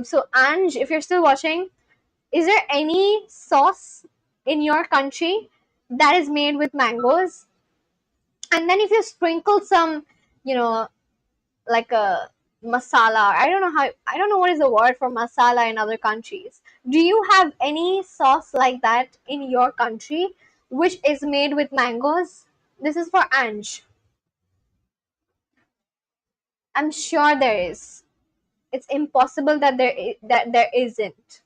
So Ange, if you're still watching, is there any sauce in your country that is made with mangoes? And then if you sprinkle some, you know, like a masala, I don't know what is the word for masala in other countries. Do you have any sauce like that in your country which is made with mangoes? This is for Ange. I'm sure there is. It's impossible that there isn't.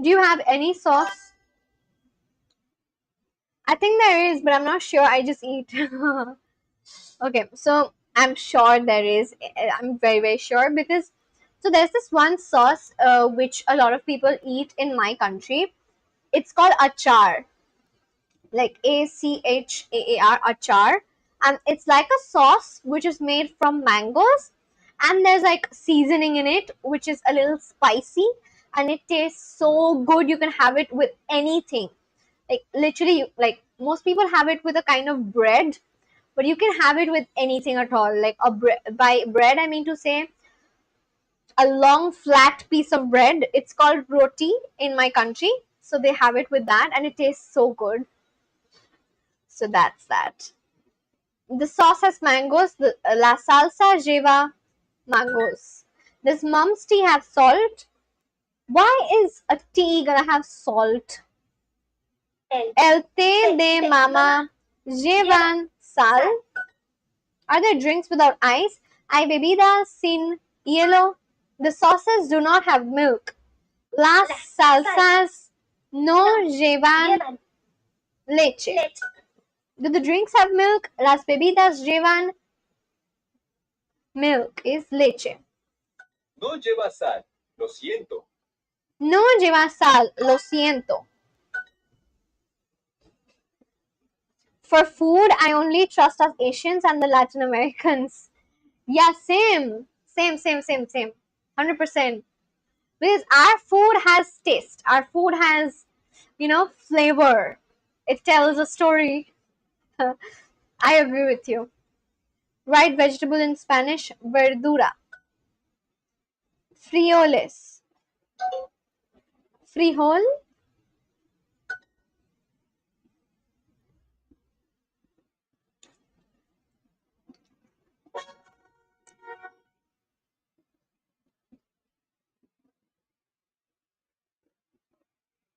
Do you have any sauce? I think there is, but I'm not sure. I just eat. Okay, so I'm sure there is. I'm very, very sure because so there's this one sauce which a lot of people eat in my country. It's called achar, like ACHAAR, achar, and it's like a sauce which is made from mangoes, and there's like seasoning in it which is a little spicy, and it tastes so good. You can have it with anything, like literally, like most people have it with a kind of bread, but you can have it with anything at all. Like by bread, I mean to say a long flat piece of bread. It's called roti in my country, so they have it with that, and it tastes so good. So that's that. The sauce has mangoes. La salsa lleva mangoes. Does mom's tea have salt? Why is a tea gonna have salt? El té de mama llevan sal. Are there drinks without ice? Hay bebidas sin hielo. The sauces do not have milk. Las salsas no llevan leche. Do the drinks have milk? Las bebidas llevan milk is leche. No lleva sal, lo siento. No lleva sal, lo siento. For food, I only trust us Asians and the Latin Americans. Yeah, same. Same, same, same, same. 100%. Because our food has taste. Our food has, flavor. It tells a story. I agree with you. Right vegetable in Spanish, verdura. Frijoles. Frijol.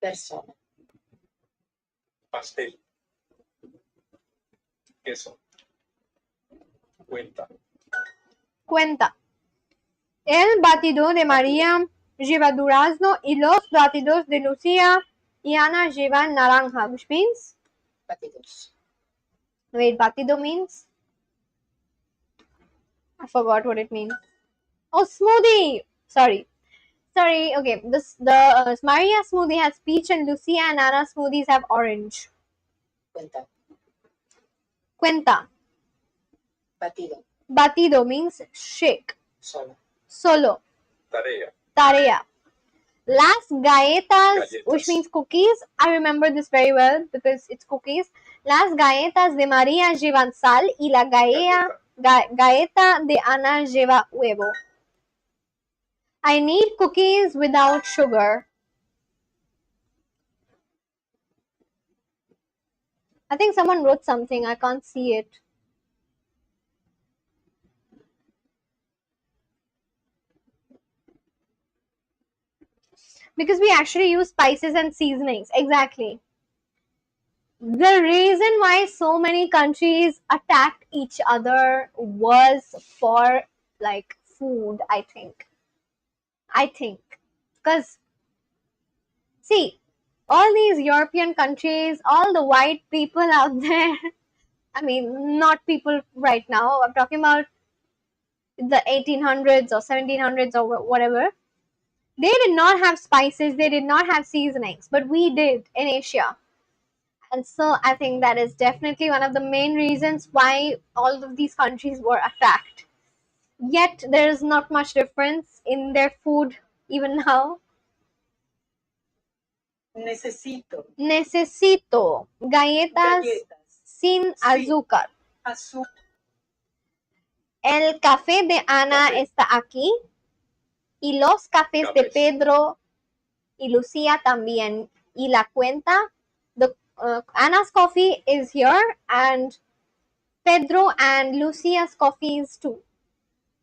Persona. Pastel. Queso. Cuenta. Cuenta. El batido de María lleva durazno y los batidos de Lucía y Ana llevan naranja, which means? Batidos. Wait, batido means? I forgot what it means. Oh, smoothie! Sorry. Okay. The Maria smoothie has peach and Lucia and Anna smoothies have orange. Cuenta. Cuenta. Batido. Batido means shake. Solo. Solo. Tarea. Tarea. Las galletas, Galletas. which means cookies. I remember this very well because it's cookies. Las galletas de María llevan sal y la galleta de Ana lleva huevo. I need cookies without sugar. I think someone wrote something. I can't see it. Because we actually use spices and seasonings. Exactly. The reason why so many countries attacked each other was for like food, I think. Because see, all these European countries, all the white people out there, I mean, not people right now, I'm talking about the 1800s or 1700s or whatever, they did not have spices, they did not have seasonings, but we did in Asia. And so I think that is definitely one of the main reasons why all of these countries were attacked. Yet there is not much difference in their food even now. Necesito. Necesito galletas Galletas. sin azúcar. Azúcar. El café de Ana Café. está aquí y los cafés de Cafés. Pedro y Lucía también. Y la cuenta, Anna's coffee is here and Pedro and Lucia's coffee is too.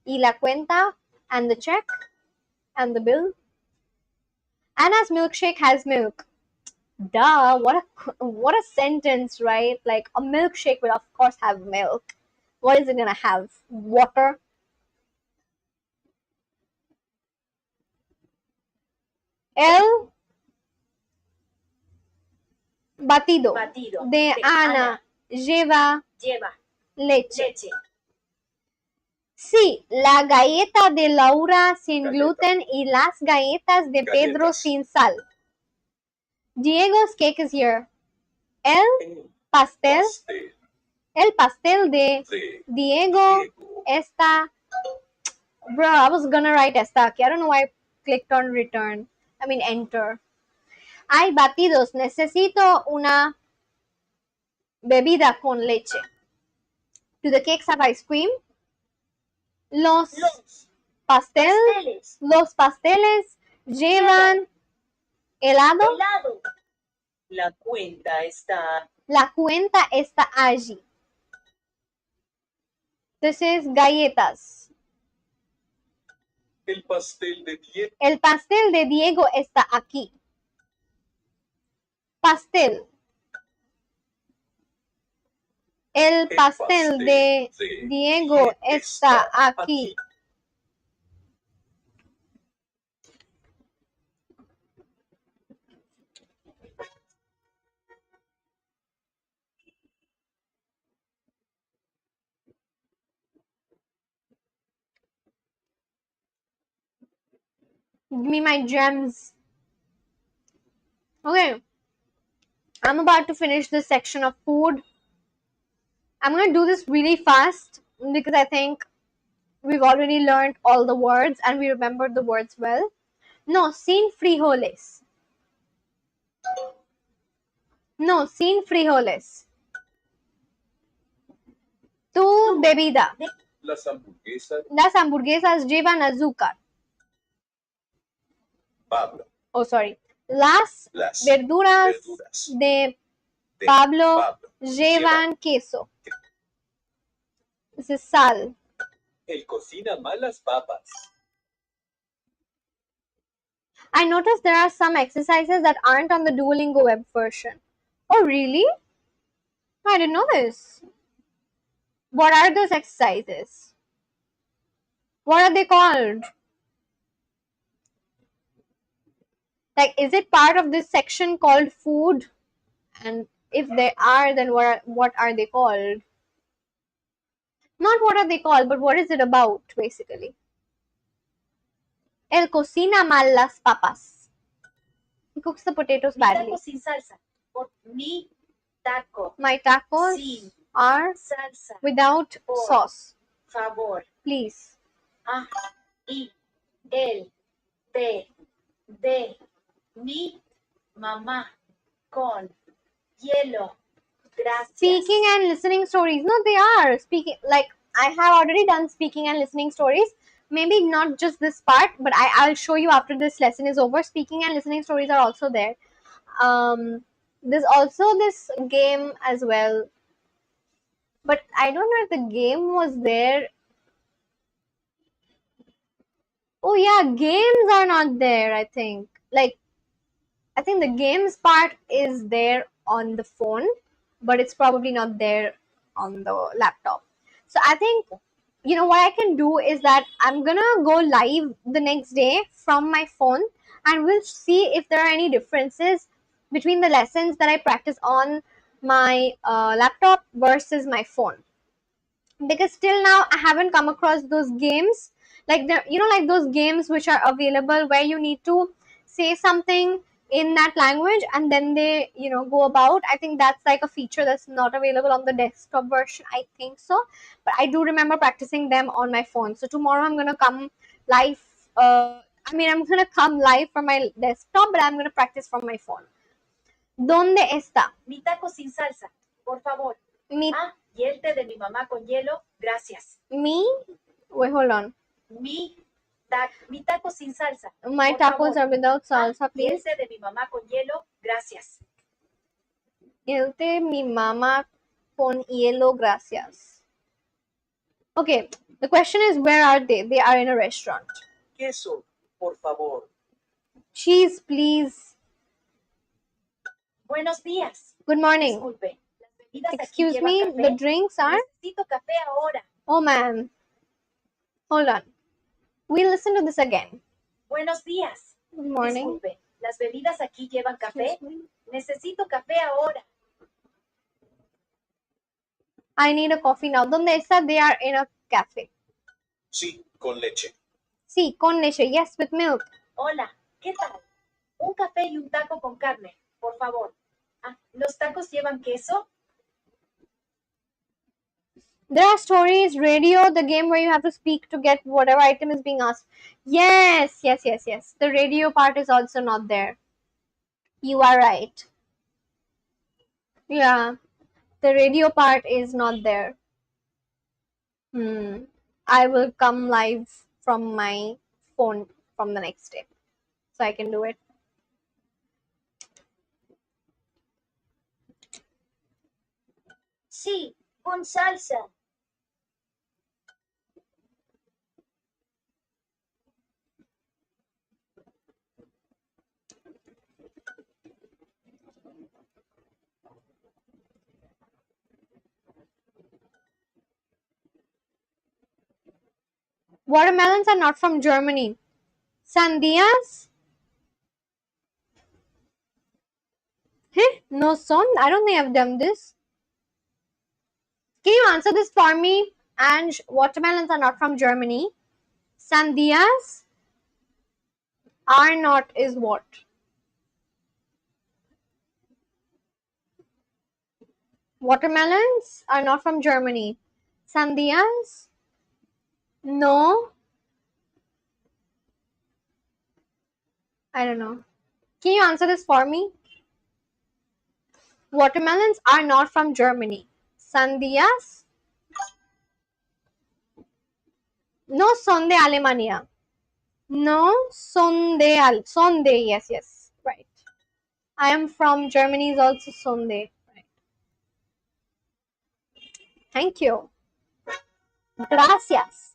Y la cuenta and the check and the bill. Anna's milkshake has milk. Duh, what a sentence, right? Like a milkshake will of course have milk. What is it gonna have? Water? El batido, Batido de Ana lleva lleva leche. leche. Sí, la galleta de Laura sin Galleta. gluten y las galletas de Pedro Galletas. sin sal. Diego's cake is here. El El pastel, pastel el pastel de de Diego Diego. está. Bro, I was gonna write está aquí. I don't know why I clicked on return. I mean enter. Hay batidos. Necesito una bebida con leche. Do the cakes have ice cream? Los Los pasteles llevan helado. helado. La cuenta está. La cuenta está allí. This is galletas. El pastel de Diego. El pastel de Diego está aquí. Pastel. El pastel de Diego está aquí. Give me my gems. Okay. I'm about to finish this section of food. I'm going to do this really fast because I think we've already learned all the words and we remembered the words well. No, sin frijoles. No, sin frijoles. Tu bebida. Las hamburguesas. Las hamburguesas llevan azúcar. Pablo. Oh, sorry. Las Las verduras verduras de de Pablo llevan queso. This is sal. Él cocina malas papas. I noticed there are some exercises that aren't on the Duolingo web version. Oh, really? I didn't know this. What are those exercises? What are they called? Like, is it part of this section called food? And if they are, then what are they called? Not what are they called, but what is it about, basically? Él cocina mal las papas. He cooks the potatoes Mi badly. taco sin salsa. Mi taco My tacos sin are salsa. without Por sauce. favor. Please. A, I, el, T, de, mi mamá con hielo. Gracias. Speaking and listening stories. No, they are speaking. Like, I have already done speaking and listening stories. Maybe not just this part, but I'll show you after this lesson is over. Speaking and listening stories are also there. There's also this game as well, but I don't know if the game was there. Oh yeah, games are not there. I think the games part is there on the phone, but it's probably not there on the laptop. So I think what I can do is that I'm gonna go live the next day from my phone and we'll see if there are any differences between the lessons that I practice on my laptop versus my phone. Because till now I haven't come across those games like like those games which are available where you need to say something in that language and then they go about. I think that's like a feature that's not available on the desktop version, I think so, but I do remember practicing them on my phone. So tomorrow I'm gonna come live. I'm gonna come live from my desktop, but I'm gonna practice from my phone. ¿Dónde está? Mi taco sin salsa, por favor. Mi Y el té de mi mamá con hielo, gracias. Wait, hold on. Mi taco sin salsa. My por tacos favor. are without salsa, Y el please. té de mi mamá con hielo, gracias. El té mi mamá con hielo, gracias. Okay, the question is where are they? They are in a restaurant. Queso, por favor. Cheese, please. Buenos días. Good morning. Disculpe. Las bebidas Excuse aquí me, llevan café. the drinks are? Necesito café ahora. Oh man. Hold on. We'll listen to this again. Buenos días. Good morning. Disculpe. Las bebidas aquí llevan café. Excuse me. Necesito café ahora. I need a coffee now. ¿Dónde está? They are in a cafe. Sí, con leche. Sí, con leche. Yes, with milk. Hola, ¿qué tal? Un café y un taco con carne, por favor. Ah, ¿los tacos llevan queso? There are stories, radio, the game where you have to speak to get whatever item is being asked. Yes, yes, yes, yes. The radio part is also not there. You are right. Yeah, the radio part is not there. I will come live from my phone from the next day. So I can do it. Sí, con salsa. Watermelons are not from Germany. Sandias? Hey, no son. I don't think I've done this. Can you answer this for me? And watermelons are not from Germany. Sandias are not is what? Watermelons are not from Germany. Sandias? No. I don't know. Can you answer this for me? Watermelons are not from Germany. Sandias? No son de Alemania. No son de Sonde. Yes, yes. Right. I am from Germany is also Sonde. Right. Thank you. Gracias.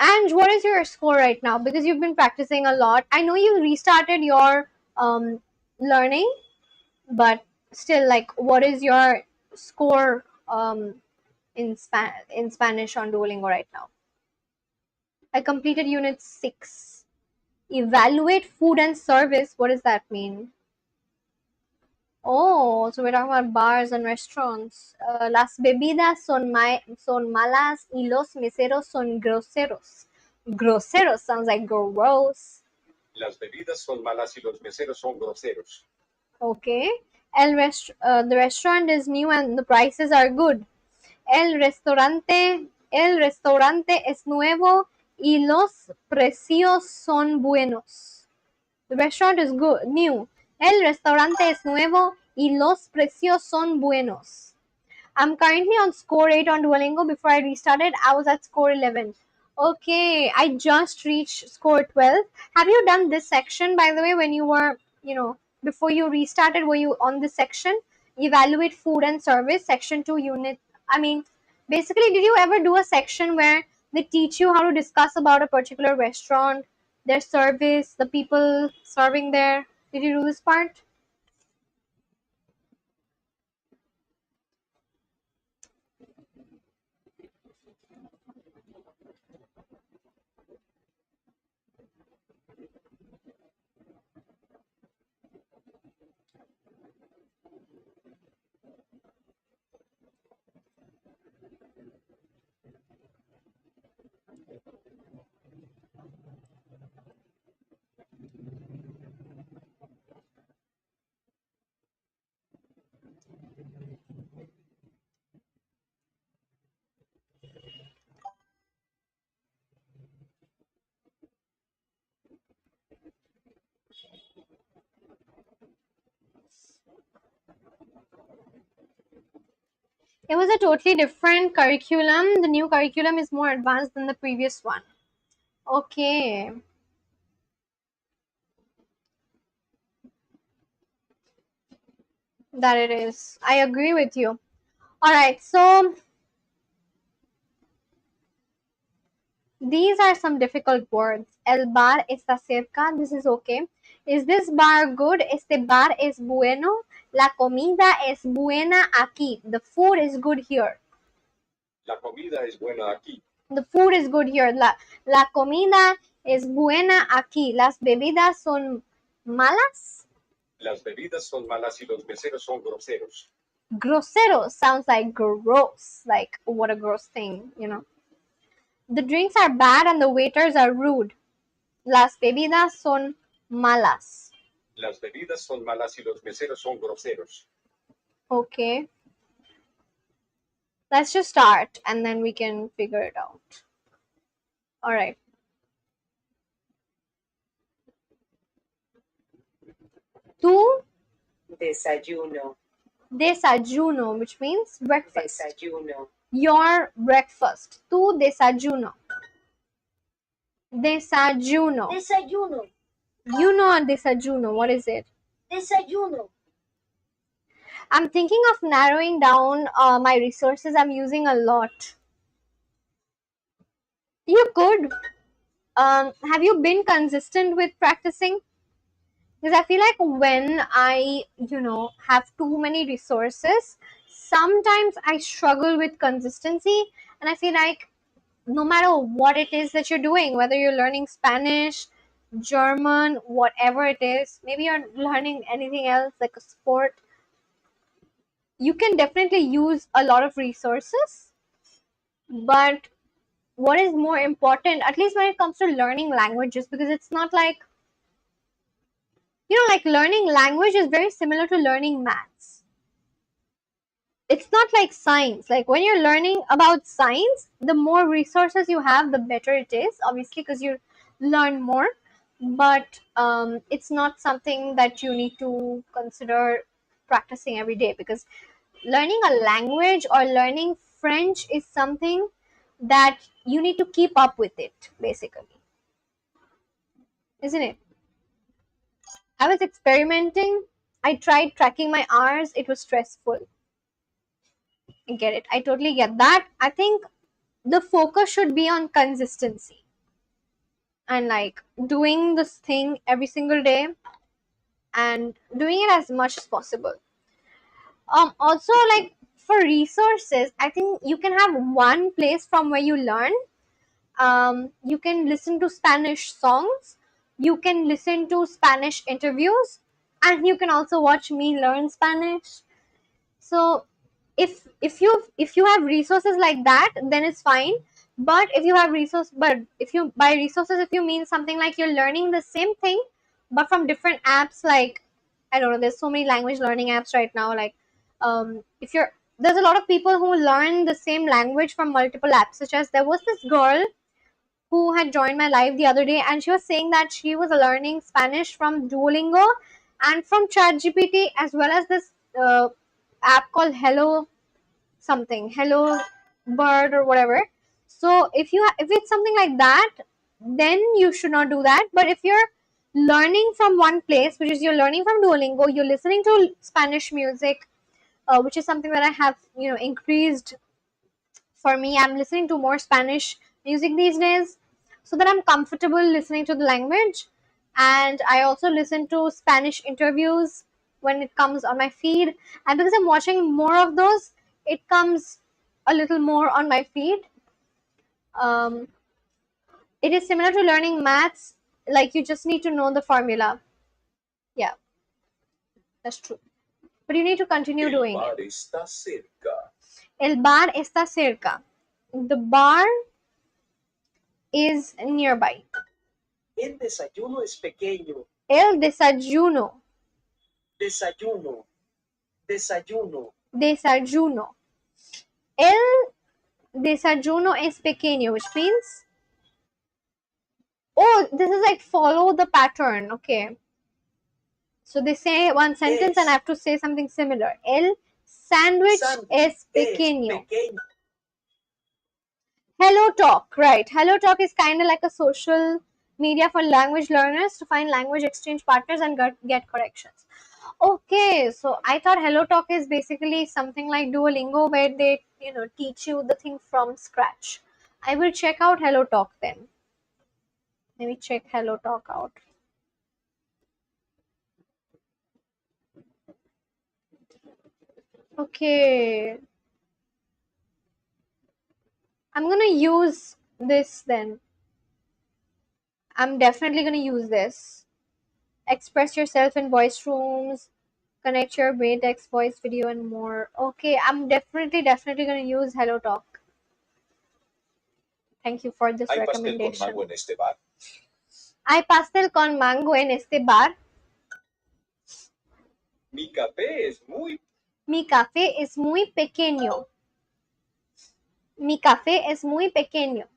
And what is your score right now? Because you've been practicing a lot. I know you restarted your um, learning, but still, like, what is your score in Spanish on Duolingo right now? I completed Unit 6. Evaluate food and service. What does that mean? Oh, so we're talking about bars and restaurants. Las bebidas son malas y los meseros son groseros. Groseros sounds like gross. Las bebidas son malas y los meseros son groseros. Okay. The restaurant is new and the prices are good. El restaurante es nuevo y los precios son buenos. The restaurant is good, new. El restaurante es nuevo y los precios son buenos. I'm currently on score 8 on Duolingo. Before I restarted, I was at score 11. Okay, I just reached score 12. Have you done this section, by the way, when you were, before you restarted, were you on this section? Evaluate food and service, section 2, unit. I mean, basically, did you ever do a section where they teach you how to discuss about a particular restaurant, their service, the people serving there? Did you do this part? It was a totally different curriculum. The new curriculum is more advanced than the previous one. Okay, that it is. I agree with you. Alright, so these are some difficult words. El bar está cerca. This is okay. Is this bar good? Este bar es bueno. La comida es buena aquí. The food is good here. La comida es buena aquí. The food is good here. La comida es buena aquí. Las bebidas son malas. Las bebidas son malas y los meseros son groseros. Grosero sounds like gross, like what a gross thing, you know. The drinks are bad and the waiters are rude. Las bebidas son malas. Las bebidas son malas y los meseros son groseros. Okay, let's just start and then we can figure it out. All right. Tu Desayuno. desayuno, which means breakfast. Desayuno. Your breakfast. Tu desayuno. Desayuno. Desayuno. You know a desayuno. What is it? Desayuno. I'm thinking of narrowing down my resources I'm using a lot. You could. Have you been consistent with practicing? Because I feel like when I, have too many resources, sometimes I struggle with consistency. And I feel like no matter what it is that you're doing, whether you're learning Spanish, German, whatever it is, maybe you're learning anything else like a sport, you can definitely use a lot of resources. But what is more important, at least when it comes to learning languages, because it's not like, like learning language is very similar to learning maths. It's not like science. Like when you're learning about science, the more resources you have, the better it is, obviously, because you learn more. But it's not something that you need to consider practicing every day, because learning a language or learning French is something that you need to keep up with it, basically, isn't it? I was experimenting. I tried tracking my hours. It was stressful. I get it. I totally get that. I think the focus should be on consistency and like doing this thing every single day and doing it as much as possible. Also, like for resources, I think you can have one place from where you learn. You can listen to Spanish songs, you can listen to Spanish interviews, and you can also watch me learn Spanish. So if you have resources like that, then it's fine. But if you by resources, if you mean something like you're learning the same thing but from different apps, like I don't know, there's so many language learning apps right now, like if you're there's a lot of people who learn the same language from multiple apps, such as there was this girl who had joined my live the other day, and she was saying that she was learning Spanish from Duolingo and from ChatGPT, as well as this app called Hello something, Hello Bird or whatever. So if it's something like that, then you should not do that. But if you're learning from one place, which is you're learning from Duolingo, you're listening to Spanish music, which is something that I have increased. For me, I'm listening to more Spanish music these days so that I'm comfortable listening to the language. And I also listen to Spanish interviews when it comes on my feed. And because I'm watching more of those, it comes a little more on my feed. Um, it is similar to learning maths, like you just need to know the formula. Yeah, that's true. But you need to continue El doing bar it. está cerca. El bar está cerca. The bar is nearby. El desayuno es pequeño. El desayuno. Desayuno. Desayuno. Desayuno. El desayuno es pequeño, which means, oh, this is like follow the pattern. Okay. So they say one sentence and I have to say something similar. El sandwich es pequeño. Hello Talk, right. Hello Talk is kind of like a social media for language learners to find language exchange partners and get corrections. Okay, so I thought Hello Talk is basically something like Duolingo where they, teach you the thing from scratch. I will check out Hello Talk then. Maybe check Hello Talk out. Okay. I'm gonna use this then. I'm definitely gonna use this. Express yourself in voice rooms. Connect your brain, text, voice, video, and more. Okay, I'm definitely gonna use Hello Talk. Thank you for this ¿Hay pastel con recommendation. mango en este bar? ¿Hay pastel con mango en este bar? Mi café es muy... Mi café es muy pequeño. Mi café es muy pequeño.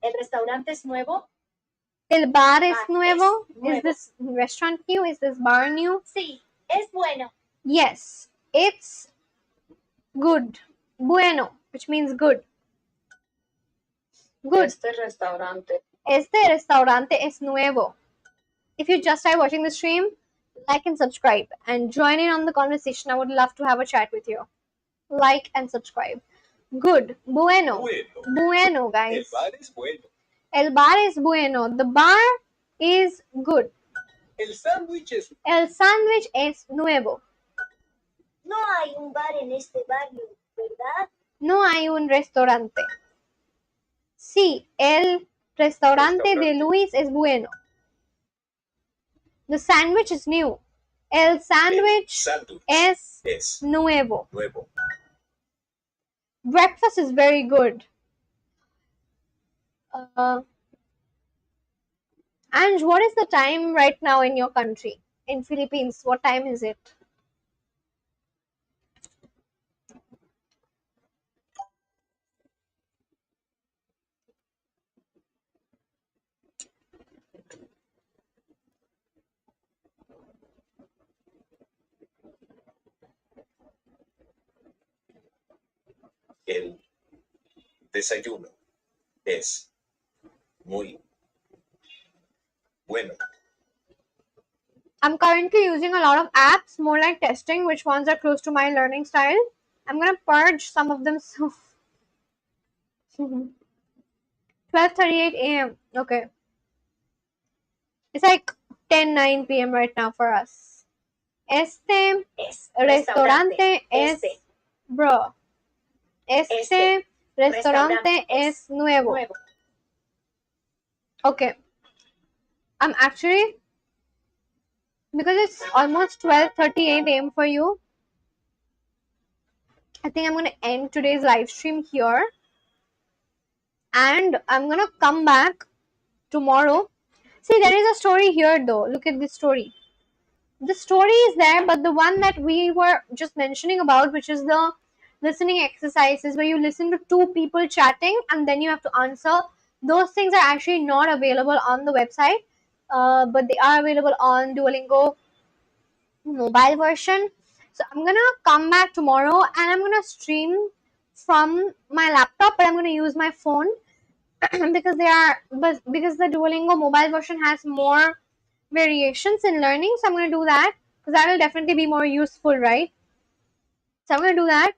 ¿El restaurante es nuevo? El bar es Bar nuevo. es nuevo. Is this restaurant new? Is this bar new? Sí, es bueno. Yes, it's good. Bueno, which means good. Good. Este restaurante. Este restaurante es nuevo. If you just started watching the stream, like and subscribe and join in on the conversation. I would love to have a chat with you. Like and subscribe. Good. Bueno. Bueno. Bueno, El guys. bar es bueno. El bar es bueno. The bar is good. El sándwich es... El sándwich es nuevo. No hay un bar en este barrio, ¿verdad? No hay un restaurante. Sí, el restaurante de Luis es bueno. The sandwich is new. El sándwich es nuevo. Nuevo. Breakfast is very good. Ange, what is the time right now in your country? In Philippines, what time is it? El desayuno es muy bueno. I'm currently using a lot of apps, more like testing which ones are close to my learning style. I'm gonna purge some of them soon. 12:38 a.m. Okay. It's like 10:09 p.m. right now for us. Este restaurante es... Bro. Este restaurante es nuevo. Okay. I'm actually... Because it's almost 12:38 a.m. for you, I think I'm going to end today's live stream here. And I'm going to come back tomorrow. See, there is a story here though. Look at this story. The story is there, but the one that we were just mentioning about, which is the listening exercises where you listen to two people chatting and then you have to answer, those things are actually not available on the website, but they are available on Duolingo mobile version. So I'm gonna come back tomorrow and I'm gonna stream from my laptop, but I'm gonna use my phone because the Duolingo mobile version has more variations in learning. So I'm gonna do that because that will definitely be more useful, right? So I'm gonna do that,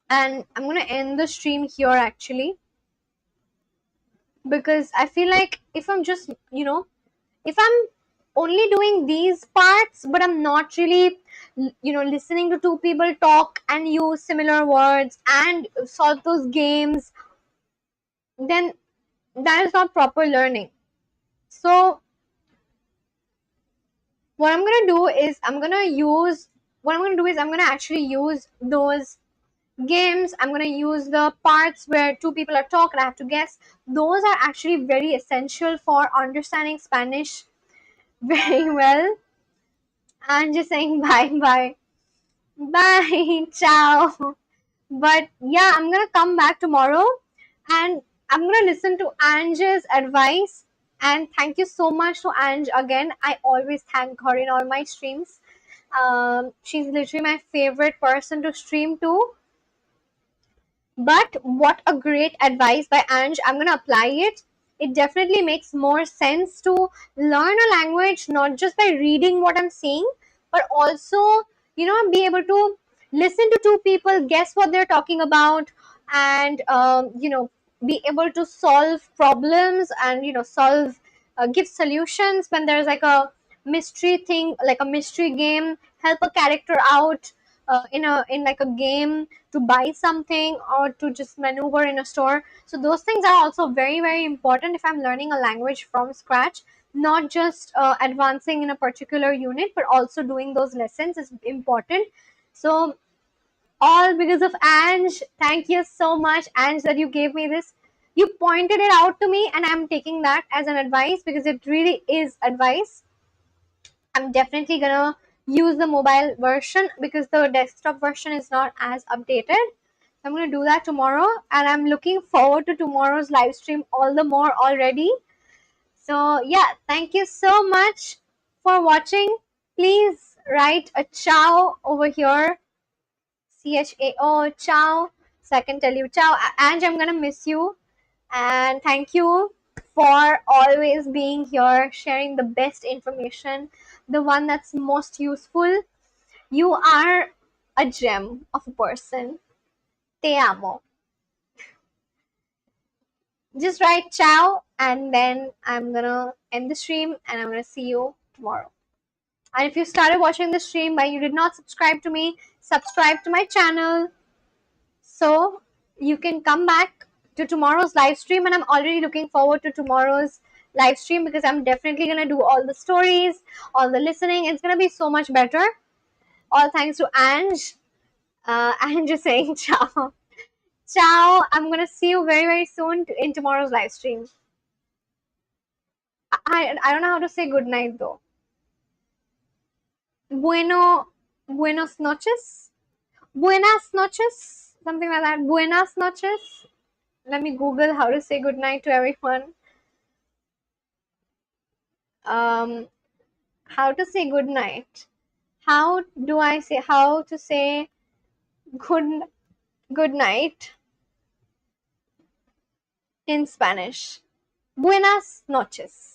and I'm gonna end the stream here actually because I feel like if I'm just if I'm only doing these parts but I'm not really listening to two people talk and use similar words and solve those games, then that is not proper learning. So what I'm gonna do is I'm gonna actually use those games. I'm gonna use the parts where two people are talking, I have to guess. Those are actually very essential for understanding Spanish very well. I'm just saying bye. Ciao. But yeah, I'm gonna come back tomorrow and I'm gonna listen to Ange's advice. And thank you so much to Ange again. I always thank her in all my streams. She's literally my favorite person to stream to. But what a great advice by Ange. I'm going to apply it. It definitely makes more sense to learn a language not just by reading what I'm saying, but also, be able to listen to two people, guess what they're talking about, and, be able to solve problems and, give solutions when there's like a mystery thing, like a mystery game, help a character out in like a game to buy something or to just maneuver in a store. So those things are also very, very important if I'm learning a language from scratch. not just advancing in a particular unit, but also doing those lessons is important. So all because of Ange. Thank you so much, Ange, that you gave me this. You pointed it out to me, and I'm taking that as an advice because it really is advice. I'm definitely gonna use the mobile version because the desktop version is not as updated. I'm gonna do that tomorrow, and I'm looking forward to tomorrow's live stream all the more already. So yeah, thank you so much for watching. Please write a ciao over here. CHAO, ciao. So I can tell you ciao. And I'm gonna miss you. And thank you for always being here, sharing the best information, the one that's most useful. You are a gem of a person. Te amo. Just write ciao, and then I'm gonna end the stream, and I'm gonna see you tomorrow. And if you started watching the stream but you did not subscribe to me, subscribe to my channel so you can come back to tomorrow's live stream. And I'm already looking forward to tomorrow's live stream because I'm definitely gonna do all the stories, all the listening. It's gonna be so much better. All thanks to Ange. Ange is saying ciao. Ciao. I'm gonna see you very, very soon in tomorrow's live stream. I don't know how to say good night though. Buenos noches. Buenas noches. Something like that. Buenas noches. Let me Google how to say good night to everyone. Um, how to say good night. How do I say how to say good good night in Spanish? Buenas noches.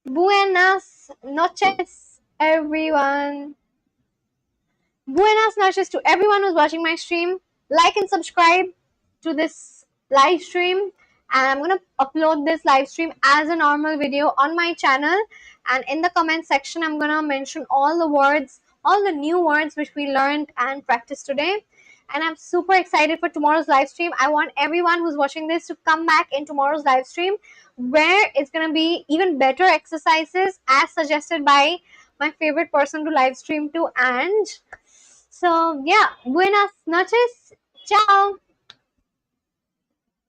Buenas noches, everyone. Buenas noches to everyone who's watching my stream. Like and subscribe to this live stream. And I'm going to upload this live stream as a normal video on my channel. And in the comment section, I'm going to mention all the words, all the new words which we learned and practiced today. And I'm super excited for tomorrow's live stream. I want everyone who's watching this to come back in tomorrow's live stream where it's going to be even better exercises as suggested by my favorite person to live stream to, Ange. So yeah, buenas noches. Ciao.